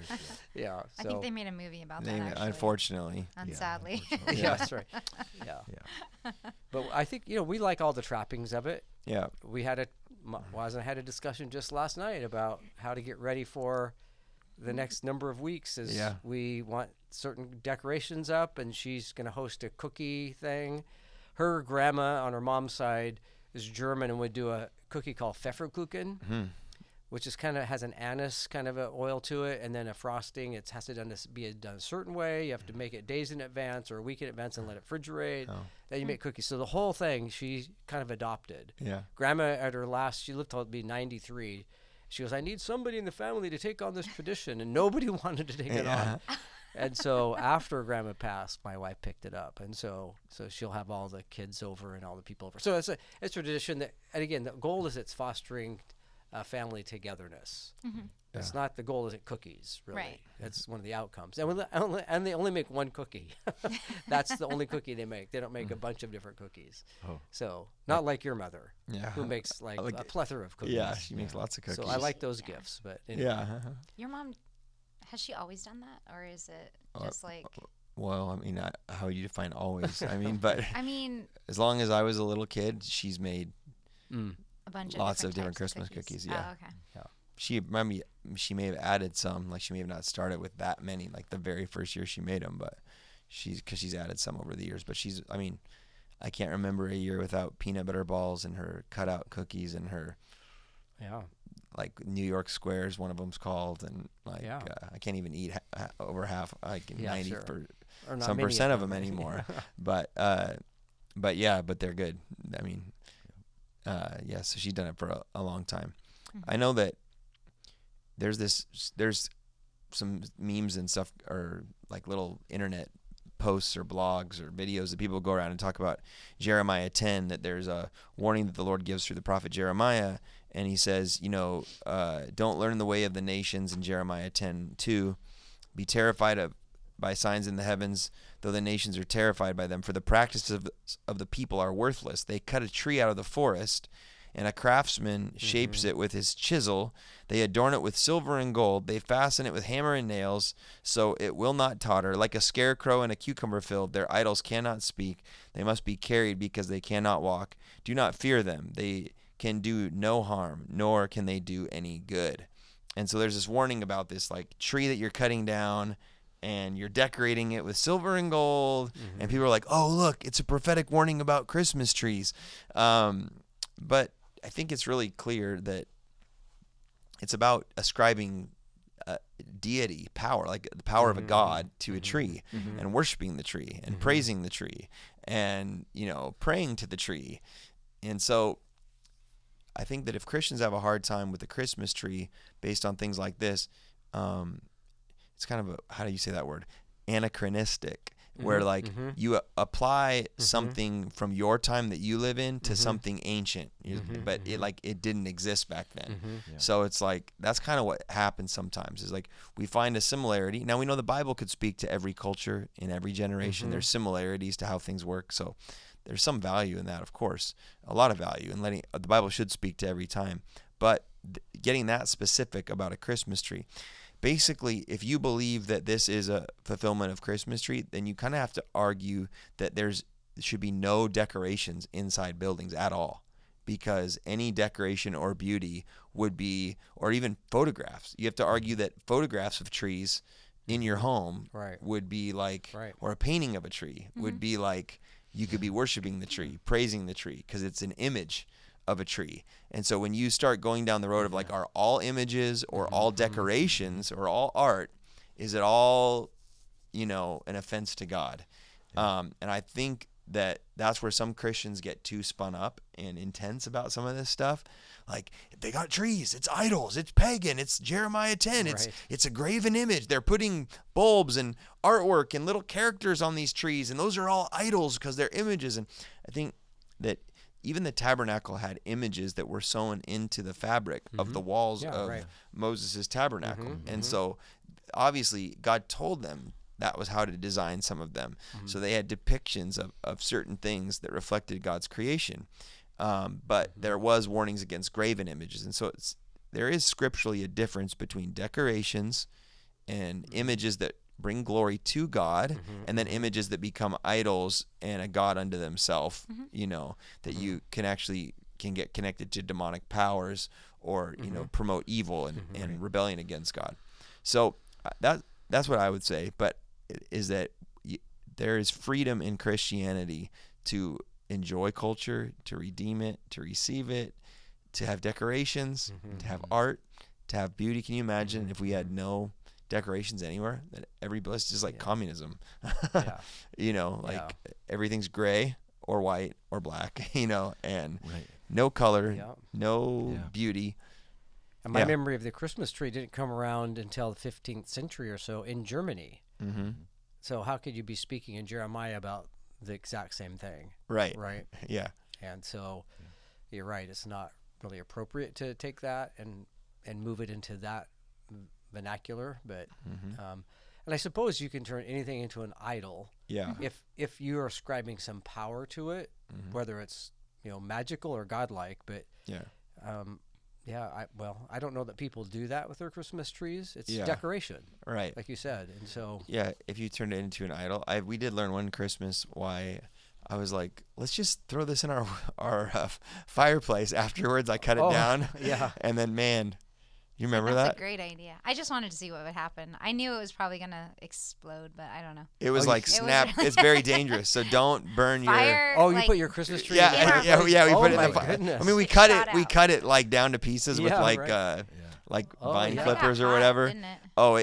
I think they made a movie about that, actually. Unfortunately. Sadly. That's right. But I think, you know, we like all the trappings of it. We had a discussion just last night about how to get ready for the next number of weeks as we want certain decorations up, and she's going to host a cookie thing. Her grandma on her mom's side is German and would do a cookie called Pfefferkuchen, which is kind of has an anise kind of a oil to it, and then a frosting. It has to be done a certain way. You have to make it days in advance or a week in advance and let it refrigerate. Oh. Then you make cookies. So the whole thing she kind of adopted. Yeah. Grandma at her last, she lived till be 93. She goes, I need somebody in the family to take on this tradition, and nobody wanted to take it on. And so after Grandma passed, my wife picked it up, and so she'll have all the kids over and all the people over. So it's a tradition that, and again, the goal is it's fostering family togetherness. Mm-hmm. It's not the goal isn't cookies, really. Right. That's one of the outcomes. And they only make one cookie. That's the only cookie they make. They don't make a bunch of different cookies. Oh. So not like your mother, Yeah. who makes like a plethora of cookies. Yeah, she makes lots of cookies. So I like those gifts, but anyway. Yeah. Your mom, has she always done that, or is it just like? Well, I mean, how would you define always? I mean, but I mean, as long as I was a little kid, she's made a bunch of lots of different types Christmas cookies. Oh, Yeah. okay. She may have added some, like she may have not started with that many, like the very first year she made them, but she's added some over the years. But I mean, I can't remember a year without peanut butter balls and her cutout cookies and her, like New York squares, one of them's called, and like I can't even eat over half, like 90 sure. some percent of them anymore. but they're good. I mean, so she's done it for a long time. Mm-hmm. I know that there's some memes and stuff, or like little internet posts or blogs or videos that people go around and talk about Jeremiah 10, that there's a warning that the Lord gives through the prophet Jeremiah, and he says, don't learn the way of the nations in Jeremiah 10:2. Be terrified by signs in the heavens, though the nations are terrified by them, for the practices of the people are worthless. They cut a tree out of the forest, and a craftsman shapes it with his chisel. They adorn it with silver and gold. They fasten it with hammer and nails, so it will not totter. Like a scarecrow in a cucumber field, their idols cannot speak. They must be carried because they cannot walk. Do not fear them. They can do no harm, nor can they do any good. And so there's this warning about this like tree that you're cutting down, and you're decorating it with silver and gold, and people are like, oh, look, it's a prophetic warning about Christmas trees. But I think it's really clear that it's about ascribing deity, power, like the power of a god to a tree, and worshiping the tree, and praising the tree, and praying to the tree. And so I think that if Christians have a hard time with the Christmas tree based on things like this, it's kind of how do you say that word? Anachronistic. Where you apply something from your time that you live in to something ancient, but it didn't exist back then. Yeah. So it's like that's kind of what happens sometimes. Is like we find a similarity. Now we know the Bible could speak to every culture in every generation. There's similarities to how things work. So there's some value in that, of course, a lot of value in letting the Bible should speak to every time. But getting that specific about a Christmas tree. Basically, if you believe that this is a fulfillment of Christmas tree, then you kind of have to argue that there should be no decorations inside buildings at all, because any decoration or beauty would be, or even photographs. You have to argue that photographs of trees in your home would be like, or a painting of a tree would be like, you could be worshiping the tree, praising the tree, because it's an image of a tree. And so when you start going down the road of like, are all images or all decorations or all art, is it all, an offense to God? And I think that's where some Christians get too spun up and intense about some of this stuff. Like, they got trees, it's idols, it's pagan, it's Jeremiah 10, it's a graven image. They're putting bulbs and artwork and little characters on these trees, and those are all idols because they're images. And I think that even the tabernacle had images that were sewn into the fabric of the walls of Moses' tabernacle. And so obviously God told them that was how to design some of them. So they had depictions of certain things that reflected God's creation. But there was warnings against graven images. And so there is scripturally a difference between decorations and images that bring glory to God, and then images that become idols and a god unto themselves, that you can get connected to demonic powers, or promote evil and rebellion against God. So that's what I would say, but is that there is freedom in Christianity to enjoy culture, to redeem it, to receive it, to have decorations, to have art, to have beauty. Can you imagine if we had no decorations anywhere? That it's just like communism. You know, like everything's gray or white or black, you know, and no color, no beauty. And my memory of the Christmas tree didn't come around until the 15th century or so in Germany. So how could you be speaking in Jeremiah about the exact same thing? Right. Yeah. And so you're right. It's not really appropriate to take that and move it into that vernacular. But and I suppose you can turn anything into an idol. Yeah. If you are ascribing some power to it, whether it's magical or godlike. But I don't know that people do that with their Christmas trees. It's decoration, right? Like you said, and so if you turn it into an idol, we did learn one Christmas why I was like, let's just throw this in our fireplace. Afterwards, I cut it down, and then man, you remember that? That's a great idea. I just wanted to see what would happen. I knew it was probably gonna explode, but I don't know. It was snap. It's very dangerous, so don't burn fire, your. You put your Christmas tree. We put it in the fire. Goodness. I mean, we cut it like down to pieces with vine clippers or whatever. Didn't it?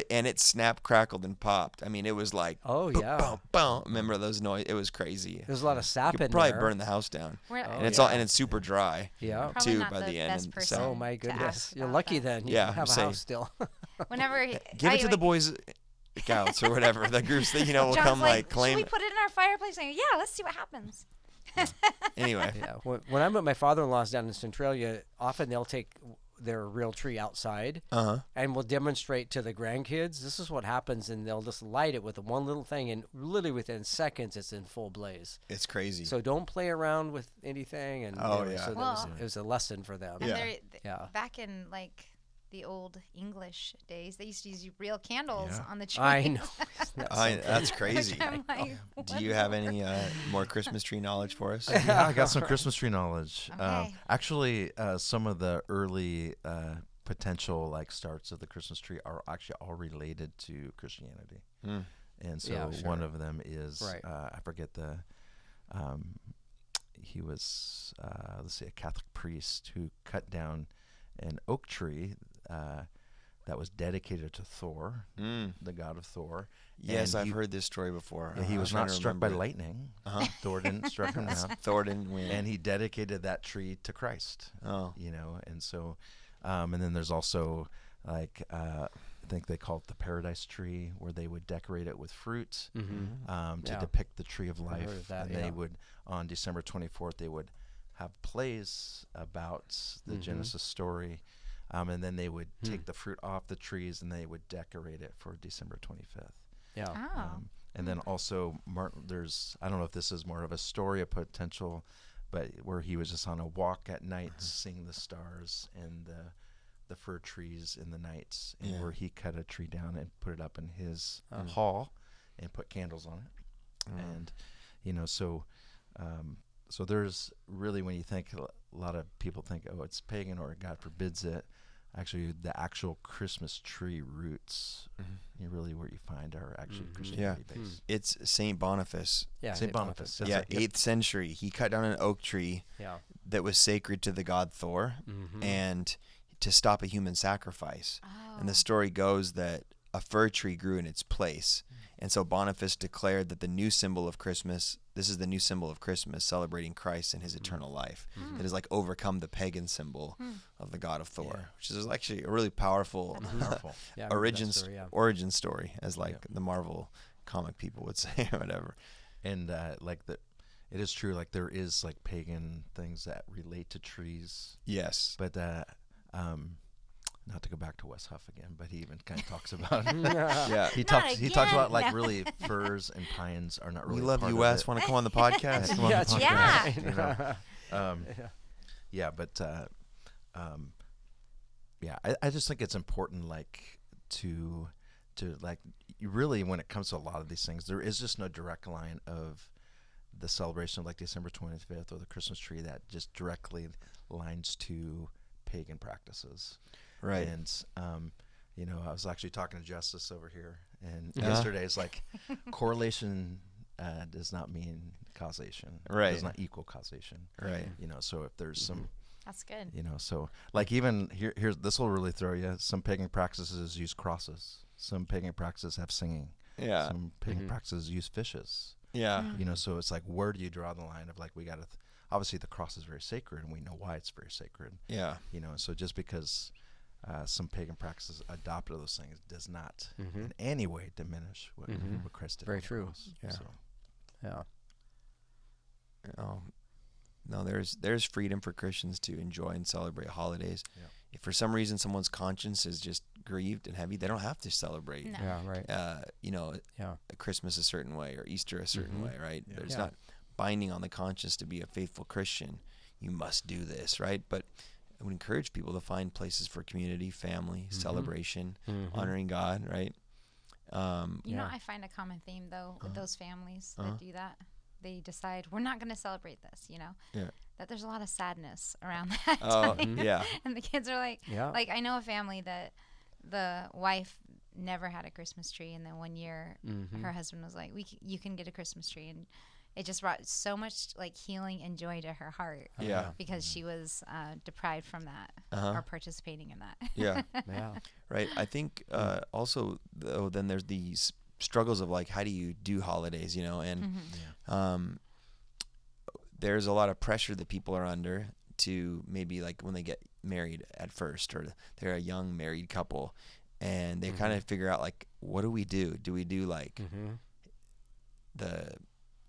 And it snapped, crackled, and popped. I mean, it was like boom, boom. Remember those noise? It was crazy. There's a lot of sap in there. Probably burn the house down. And it's super dry. Yeah. Too by the end. Oh my goodness, you're lucky then. You have a house still. Whenever give it to the Boys Scouts or whatever the groups that will come claim. Should we put it in our fireplace? And let's see what happens. Anyway, when I'm at my father-in-law's down in Centralia, often they'll take their real tree outside and we'll demonstrate to the grandkids. This is what happens, and they'll just light it with one little thing, and literally within seconds it's in full blaze. It's crazy. So don't play around with anything. And so it was a lesson for them. Back in the old English days, they used to use real candles on the tree. I know. That's crazy. Do you have any more Christmas tree knowledge for us? I got some Christmas tree knowledge. Okay. Actually, some of the early potential starts of the Christmas tree are actually all related to Christianity. And so one of them is I forget the he was a Catholic priest who cut down an oak tree that was dedicated to Thor, the god of Thor. Yes, I've heard this story before. He was not struck by lightning. Thor didn't strike him down. Thor didn't win. And he dedicated that tree to Christ. And so, and then there's also I think they call it the paradise tree, where they would decorate it with fruit to depict the tree of life. They would, on December 24th, they would have plays about the Genesis story. And then they would take the fruit off the trees and they would decorate it for December 25th. And then also, there's, I don't know if this is more of a story of potential, but where he was just on a walk at night seeing the stars and the fir trees in the nights, and where he cut a tree down and put it up in his hall and put candles on it. And, so there's really, when you think, a lot of people think, it's pagan or God forbids it. Actually, the actual Christmas tree roots, really where you find are actually Christianity based. It's Saint Boniface. Saint Boniface. 8th century. He cut down an oak tree that was sacred to the god Thor, and to stop a human sacrifice. And the story goes that a fir tree grew in its place. And so Boniface declared that the new symbol of Christmas, this is the new symbol of Christmas, celebrating Christ and his eternal life. It has overcome the pagan symbol of the god of Thor, which is actually a really powerful origin story, as the Marvel comic people would say or whatever. And it is true, there is pagan things that relate to trees. Yes. But not to go back to Wes Huff again, but he even kind of talks about he talks about really firs and pines are not really. We love you, Wes. Want to come on the podcast? I just think it's important, to you really, when it comes to a lot of these things, there is just no direct line of the celebration of December 25th or the Christmas tree that just directly lines to pagan practices. Right. And, I was actually talking to Justice over here, and yesterday's correlation does not mean causation. Right. It does not equal causation. Right. So if there's some That's good. You know, so like even here's this will really throw you. Some pagan practices use crosses. Some pagan practices have singing. Yeah. Some pagan practices use fishes. Yeah. You know, so it's like, where do you draw the line of like, we got to, obviously the cross is very sacred and we know why it's very sacred. Yeah. You know, so just because some pagan practices adopted those things does not in any way diminish what Christ did. Very on the true. cross. Yeah. So, Yeah. No, there's freedom for Christians to enjoy and celebrate holidays. Yeah. If for some reason someone's conscience is just grieved and heavy, they don't have to celebrate. No. Yeah. Right. You know, Yeah. Christmas a certain way or Easter a certain way, right? Yeah. There's Yeah. not binding on the conscience to be a faithful Christian. You must do this, right? But I would encourage people to find places for community, family, celebration, honoring God, right? You know, I find a common theme though with those families that do that. They decide we're not going to celebrate this, you know. Yeah. That there's a lot of sadness around that Oh, time. yeah. And the kids are like, Yeah. like I know a family that the wife never had a Christmas tree, and then one year her husband was like, you can get a Christmas tree, and it just brought so much like healing and joy to her heart. Yeah. Because she was deprived from that or participating in that. Yeah. Yeah. Right. I think also though then there's these struggles of like how do you do holidays, you know, and there's a lot of pressure that people are under to maybe like when they get married at first or they're a young married couple and they kind of figure out like what do we do? Do we do like the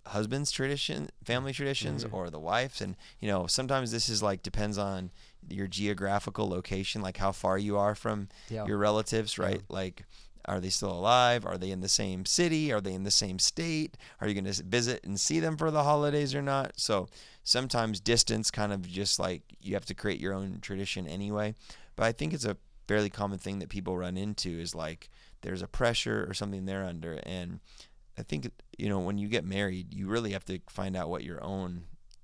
husband's tradition, family traditions or the wife's? And you know, sometimes this is like depends on your geographical location, like how far you are from your relatives, right? Like are they still alive? Are they in the same city? Are they in the same state? Are you going to visit and see them for the holidays or not? So sometimes distance kind of just like you have to create your own tradition anyway. But I think it's a fairly common thing that people run into is like there's a pressure or something they're under. And I think, you know, when you get married, you really have to find out what your own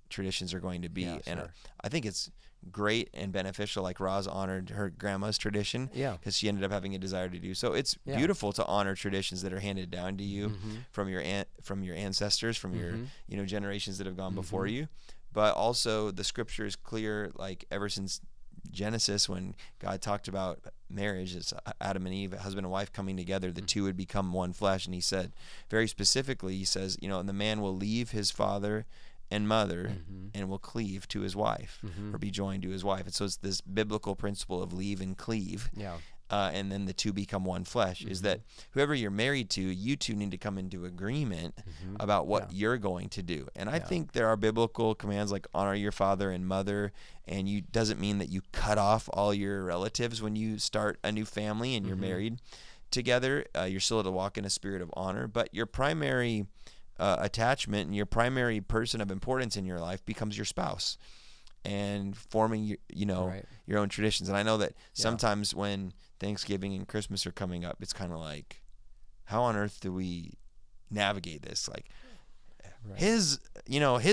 traditions are going to be. Yeah, and sure. I think it's great and beneficial. Like Roz honored her grandma's tradition because she ended up having a desire to do so. It's beautiful to honor traditions that are handed down to you from your ancestors, from your you know generations that have gone before you. But also the scripture is clear, like ever since Genesis, when God talked about marriage, it's Adam and Eve, husband and wife coming together, the two would become one flesh. And he said very specifically, he says, you know, and the man will leave his father and mother and will cleave to his wife or be joined to his wife. And so it's this biblical principle of leave and cleave. Yeah. And then the two become one flesh is that whoever you're married to, you two need to come into agreement about what you're going to do. And I think there are biblical commands like honor your father and mother, and you doesn't mean that you cut off all your relatives when you start a new family and you're married together. You're still to walk in a spirit of honor, but your primary attachment and your primary person of importance in your life becomes your spouse and forming your own traditions. And I know that sometimes when Thanksgiving and Christmas are coming up, it's kind of like, how on earth do we navigate this? Like his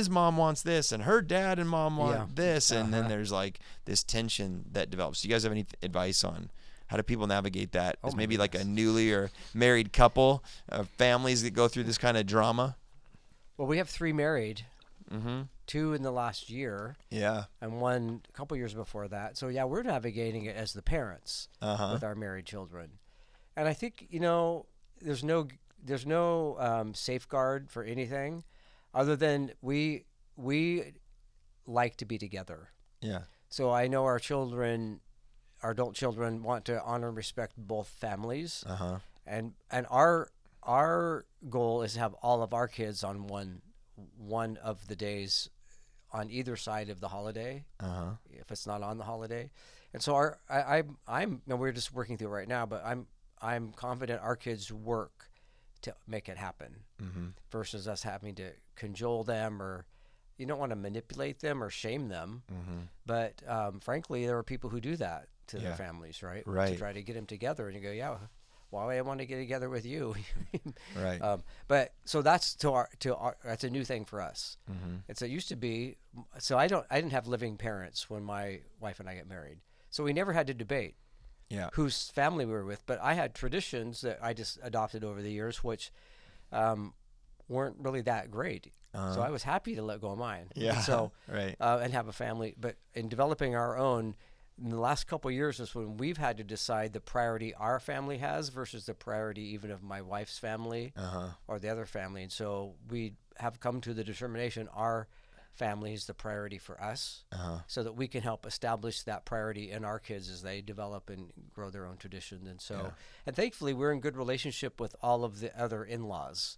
mom wants this and her dad and mom want this. And then there's like this tension that develops. Do you guys have any advice on how do people navigate that as maybe like a newly or married couple, families that go through this kind of drama? Well, we have 3 married, 2 in the last year, and 1 a couple years before that. So yeah, we're navigating it as the parents with our married children. And I think, you know, there's no safeguard for anything other than we like to be together. Yeah. So I know our adult children want to honor and respect both families. And our goal is to have all of our kids on one of the days on either side of the holiday, if it's not on the holiday. And so we're just working through it right now, but I'm confident our kids work to make it happen versus us having to cajole them, or you don't want to manipulate them or shame them. But frankly, there are people who do that to their families, right? To try to get them together, and you go, why would I want to get together with you? Right. But so that's that's a new thing for us. It used to be, so I didn't have living parents when my wife and I got married. So we never had to debate whose family we were with, but I had traditions that I just adopted over the years, which weren't really that great. So I was happy to let go of mine. Yeah. And so, right. And have a family. But in developing our own, in the last couple of years is when we've had to decide the priority our family has versus the priority even of my wife's family or the other family. And so we have come to the determination our family is the priority for us so that we can help establish that priority in our kids as they develop and grow their own tradition. And so, and thankfully we're in good relationship with all of the other in-laws.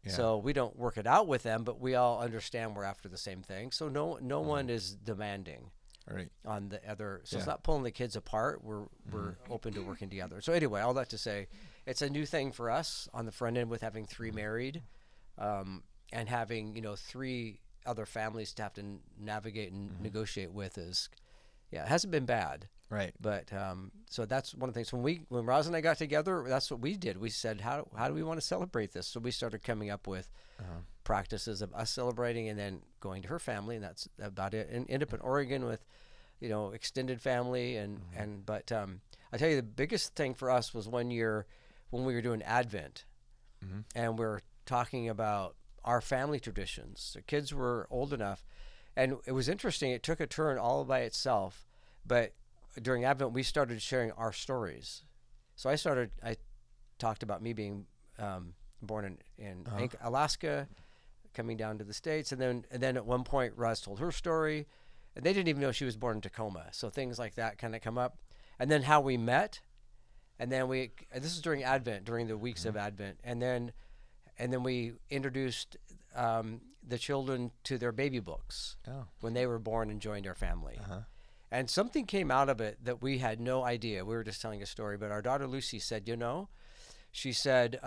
Yeah. So we don't work it out with them, but we all understand we're after the same thing. So no one is demanding on the other. So it's not pulling the kids apart. We're open to working together. So anyway, all that to say, it's a new thing for us on the front end with having 3 married and having, 3 other families to have to navigate and negotiate with is, it hasn't been bad. Right. But so that's one of the things. When Roz and I got together, that's what we did. We said, how do we want to celebrate this? So we started coming up with practices of us celebrating and then going to her family, and that's about it. And end up in Oregon with, extended family but I tell you the biggest thing for us was one year when we were doing Advent, and we were talking about our family traditions. The kids were old enough, and it was interesting. It took a turn all by itself, but during Advent, we started sharing our stories. So I talked about me being born in Alaska, coming down to the States. And then at one point, Roz told her story. And they didn't even know she was born in Tacoma. So things like that kind of come up. And then how we met. And then this is during Advent, during the weeks of Advent. And then we introduced the children to their baby books when they were born and joined our family. And something came out of it that we had no idea. We were just telling a story, but our daughter Lucy said, she said,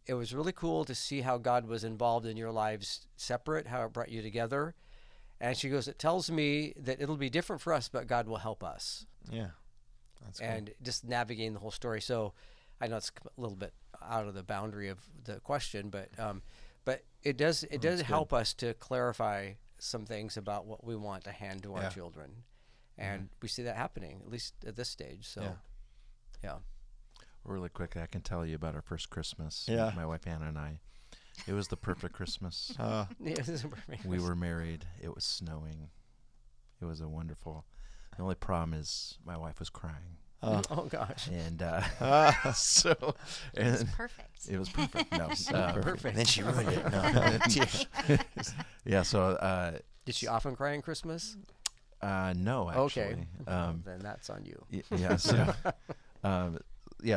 it was really cool to see how God was involved in your lives separate, how it brought you together. And she goes, it tells me that it'll be different for us, but God will help us. Yeah. That's cool. And just navigating the whole story. So I know it's a little bit out of the boundary of the question, but it does help us to clarify some things about what we want to hand to our children. And we see that happening, at least at this stage. So, Really quick, I can tell you about our first Christmas. Yeah. My wife Anna and I. It was the perfect Christmas. We were married. It was snowing. It was a wonderful. The only problem is my wife was crying. Oh gosh. And so it was perfect. It was perfect. No, perfect. And then she ruined it. No. So did she often cry on Christmas? No, actually. Okay. Then that's on you. Yeah. So,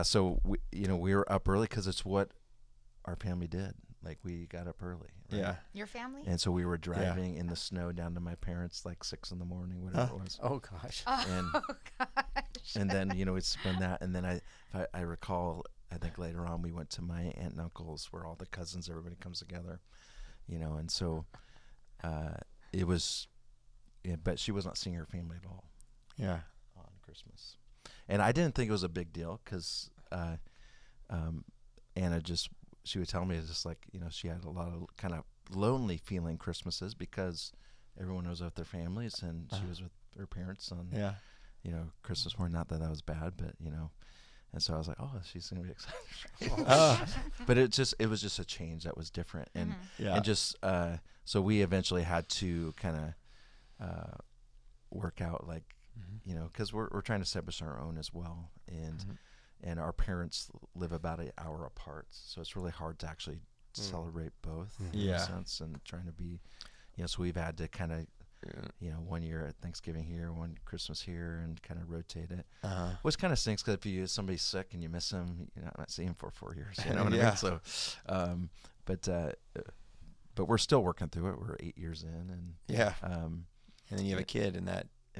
so we were up early because it's what our family did. Like we got up early. Right? Yeah. Your family? And so we were driving in the snow down to my parents like 6 a.m, whatever it was. Oh gosh. And then we'd spend that, and then I recall, I think later on we went to my aunt and uncle's where all the cousins, everybody comes together, and so it was. Yeah, but she was not seeing her family at all. Yeah. On Christmas, and I didn't think it was a big deal because Anna she would tell me just like she had a lot of kind of lonely feeling Christmases because everyone was with their families and she was with her parents on Christmas morning. Not that was bad, but and so I was like, oh, she's gonna be excited. But it was just a change that was different, and and just so we eventually had to kind of work out like because we're trying to establish our own as well, and our parents live about an hour apart, so it's really hard to actually celebrate both in a sense, and trying to be so we've had to kind of 1 year at Thanksgiving here, one Christmas here, and kind of rotate it. Which kind of stinks because if somebody's sick and you miss them, you're not seeing them for 4 years. You know what I mean? So, but we're still working through it. We're 8 years in, and and then you have a kid, and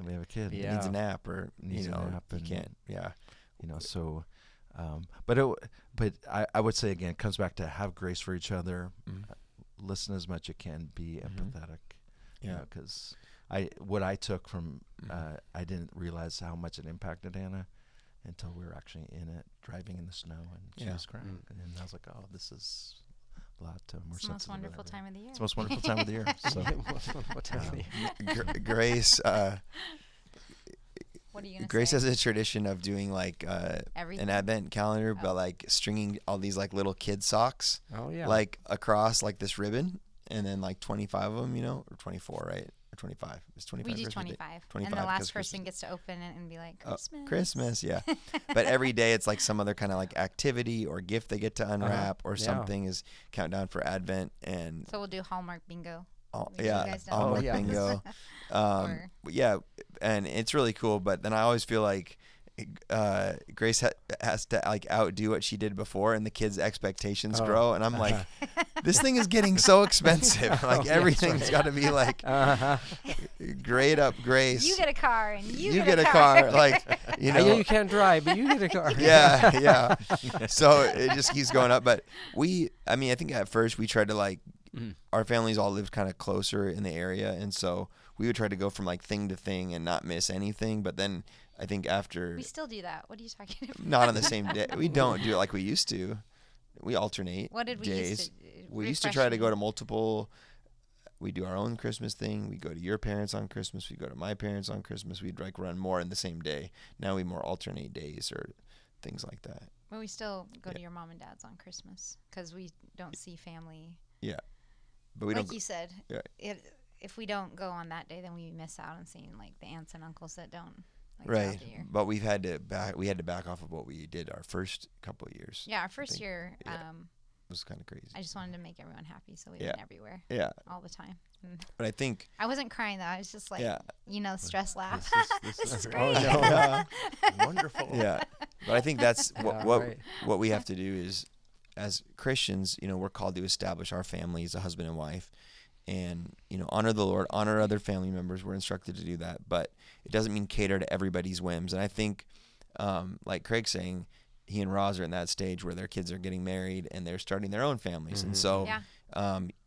we have a kid. Needs a nap, or needs a nap, you can't. So, but I would say again, it comes back to have grace for each other, listen as much as you can, be empathetic. Because what I took from I didn't realize how much it impacted Anna until we were actually in it, driving in the snow, and she was crying, and I was like, oh, this is a lot more sensitive. It's the most wonderful time of the year. It's the most wonderful time of the year. So. Grace. What are you gonna Grace say? has a tradition of doing like an advent calendar, but like stringing all these like little kid socks, like across like this ribbon, and then like 25 of them, or 24, right? Or 25. It's 25. We do Christmas 25. Day. 25. And the last Christmas. person gets to open it and be like, Christmas. Christmas, yeah. But every day it's like some other kind of like activity or gift they get to unwrap or something is countdown for Advent. And so we'll do Hallmark bingo. Hallmark bingo. Yeah, and it's really cool. But then I always feel like Grace has to like outdo what she did before, and the kids' expectations grow. And I'm like, this thing is getting so expensive. Like everything's got to be like, grade up Grace. You get a car, and you get a car. Like, I know you can't drive, but you get a car. Yeah. So it just keeps going up. But I think at first we tried to like, our families all lived kind of closer in the area, and so we would try to go from like thing to thing and not miss anything. But then I think after... We still do that. What are you talking about? Not on the same day. We don't do it like we used to. We alternate What did we days. used to We used to try to go to multiple... We do our own Christmas thing. We go to your parents on Christmas. We go to my parents on Christmas. We'd like run more in the same day. Now we more alternate days or things like that. But we still go to your mom and dad's on Christmas because we don't see family. Yeah. But we like don't... you said, yeah. if we don't go on that day, then we miss out on seeing like the aunts and uncles that don't. Right, but we had to back off of what we did our first couple of years. Yeah, our first year it was kind of crazy. I just wanted to make everyone happy, so we went everywhere. Yeah, all the time. But I think I wasn't crying though. I was just like, stress laugh. This is great. Oh, no. Wonderful. Yeah, but I think that's what we have to do is, as Christians, we're called to establish our family as a husband and wife. And, honor the Lord, honor other family members. We're instructed to do that. But it doesn't mean cater to everybody's whims. And I think, like Craig's saying, he and Roz are in that stage where their kids are getting married and they're starting their own families. Mm-hmm. And so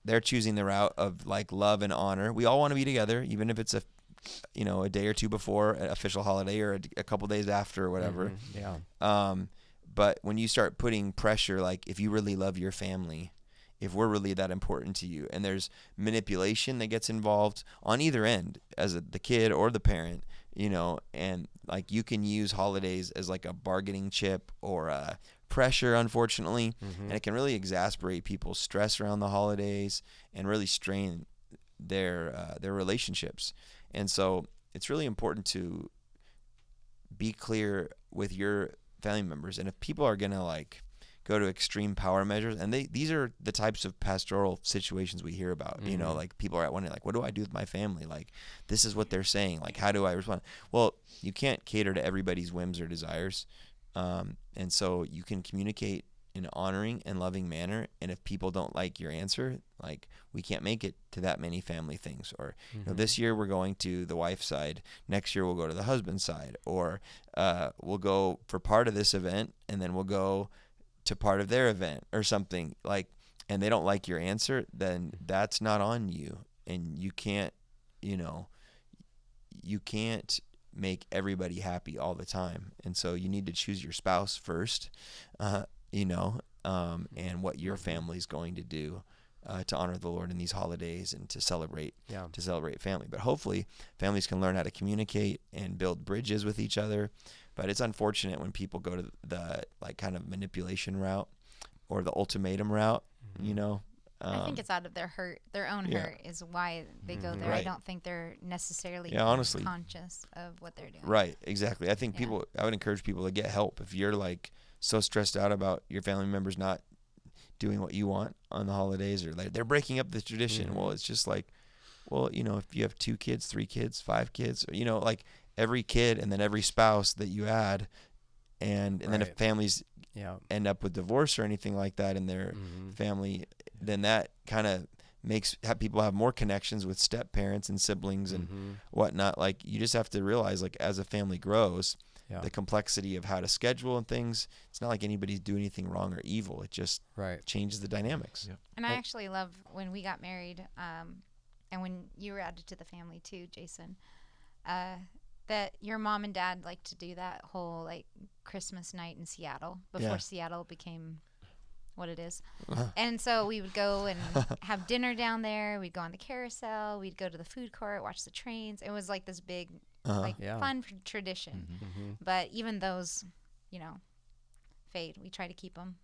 they're choosing the route of, like, love and honor. We all want to be together, even if it's a day or two before an official holiday or a couple days after or whatever. Mm-hmm. Yeah. But when you start putting pressure, like, if you really love your family, if we're really that important to you, and there's manipulation that gets involved on either end, as the kid or the parent, and like you can use holidays as like a bargaining chip or a pressure, unfortunately, and it can really exasperate people's stress around the holidays and really strain their relationships. And so it's really important to be clear with your family members, and if people are gonna like go to extreme power measures, and these are the types of pastoral situations we hear about. Like people are wondering, like, what do I do with my family? Like, this is what they're saying. Like, how do I respond? Well, you can't cater to everybody's whims or desires, and so you can communicate in an honoring and loving manner. And if people don't like your answer, like, we can't make it to that many family things. Or this year we're going to the wife's side. Next year we'll go to the husband's side. Or we'll go for part of this event, and then we'll go to part of their event or something, like, and they don't like your answer, then that's not on you. And you can't make everybody happy all the time. And so you need to choose your spouse first, and what your family's going to do to honor the Lord in these holidays and to celebrate family. But hopefully families can learn how to communicate and build bridges with each other. But it's unfortunate when people go to the like kind of manipulation route or the ultimatum route, I think it's out of their own hurt is why they go there. Right. I don't think they're necessarily honestly conscious of what they're doing. Right, exactly. I think I would encourage people to get help. If you're like so stressed out about your family members not doing what you want on the holidays, or like they're breaking up the tradition. Well, it's just like, if you have 2 kids, 3 kids, 5 kids, like every kid and then every spouse that you add, and then if families end up with divorce or anything like that in their family, then that kind of makes people have more connections with step parents and siblings and whatnot. Like, you just have to realize, like, as a family grows, the complexity of how to schedule and things, it's not like anybody's doing anything wrong or evil. It just changes the dynamics. Yep. And I actually love when we got married, and when you were added to the family too, Jason, that your mom and dad like to do that whole like Christmas night in Seattle before Seattle became what it is. And so we would go and have dinner down there. We'd go on the carousel. We'd go to the food court, watch the trains. It was like this big, fun tradition. But even those, fade. We try to keep them.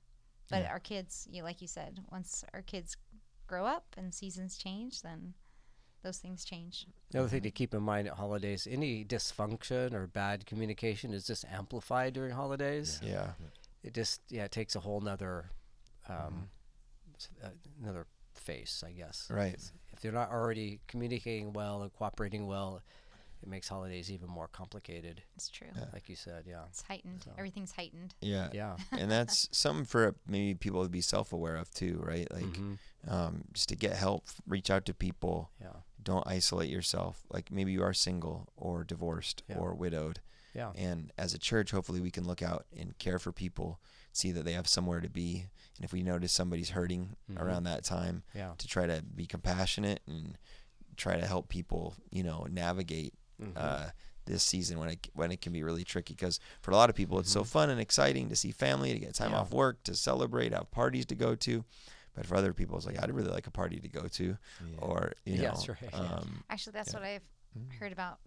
But our kids, like you said, once our kids grow up and seasons change, then those things change. The other thing to keep in mind at holidays, any dysfunction or bad communication is just amplified during holidays. Yeah. It just, it takes a whole nother, another face, I guess. Right. If they're not already communicating well and cooperating well, it makes holidays even more complicated. It's true. Like you said, yeah. It's heightened. So. Everything's heightened. Yeah. Yeah. And that's something for maybe people to be self-aware of too, right? Like, just to get help, reach out to people. Yeah. Don't isolate yourself. Like maybe you are single or divorced or widowed. Yeah. And as a church, hopefully we can look out and care for people, see that they have somewhere to be. And if we notice somebody's hurting around that time, to try to be compassionate and try to help people, navigate this season when it can be really tricky. Because for a lot of people, it's so fun and exciting to see family, to get time off work, to celebrate, have parties to go to. But for other people, it's like, I'd really like a party to go to, or That's right. Actually, that's what I've heard about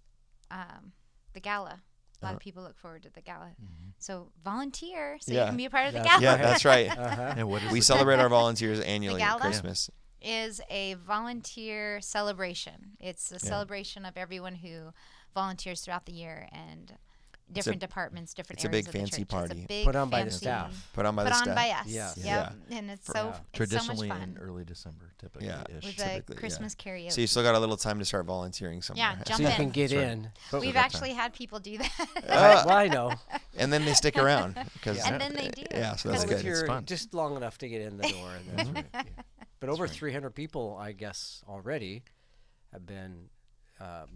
the gala. A lot of people look forward to the gala. So volunteer so you can be a part of the gala. Yeah, that's right. And what is We celebrate our volunteers annually at Christmas. Is a volunteer celebration. It's a celebration of everyone who volunteers throughout the year and different departments, different areas of the church. It's a big fancy party. It's a big Put on by the fancy- staff. Put on by the Put staff. on by us. Yes. Yep. And it's so much traditionally fun. in early December, typically. With typically, the Christmas karaoke. So you still got a little time to start volunteering somewhere. Yeah, jump So you in. can get That's right. in. But We've actually had people do that. well, I know. And then they stick around. And then they do. Yeah, so that's Because good. If you're fun. just long enough to get in the door. And that's right. But over 300 people, I guess, already have been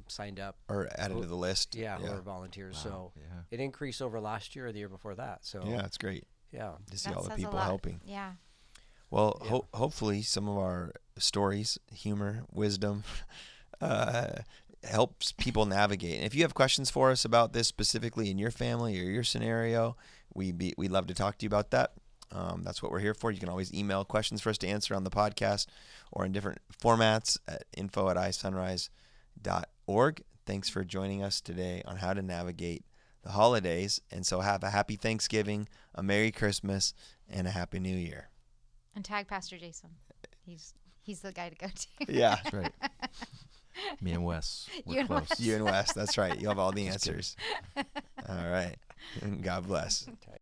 signed up. Or added to the list. Who are volunteers. Wow. So Yeah. it increased over last year or the year before that. So Yeah, it's great yeah. to see That all the says a people lot. helping. Yeah. Well, hopefully some of our stories, humor, wisdom, helps people navigate. And if you have questions for us about this specifically in your family or your scenario, we'd love to talk to you about that. That's what we're here for. You can always email questions for us to answer on the podcast or in different formats at info@isunrise.org. Thanks for joining us today on how to navigate the holidays. And so have a happy Thanksgiving, a Merry Christmas, and a Happy New Year. And tag Pastor Jason. He's the guy to go to. Yeah. That's right. Me and Wes. You We're and close. Wes. You and Wes. That's right. You have all the answers. All right. God bless.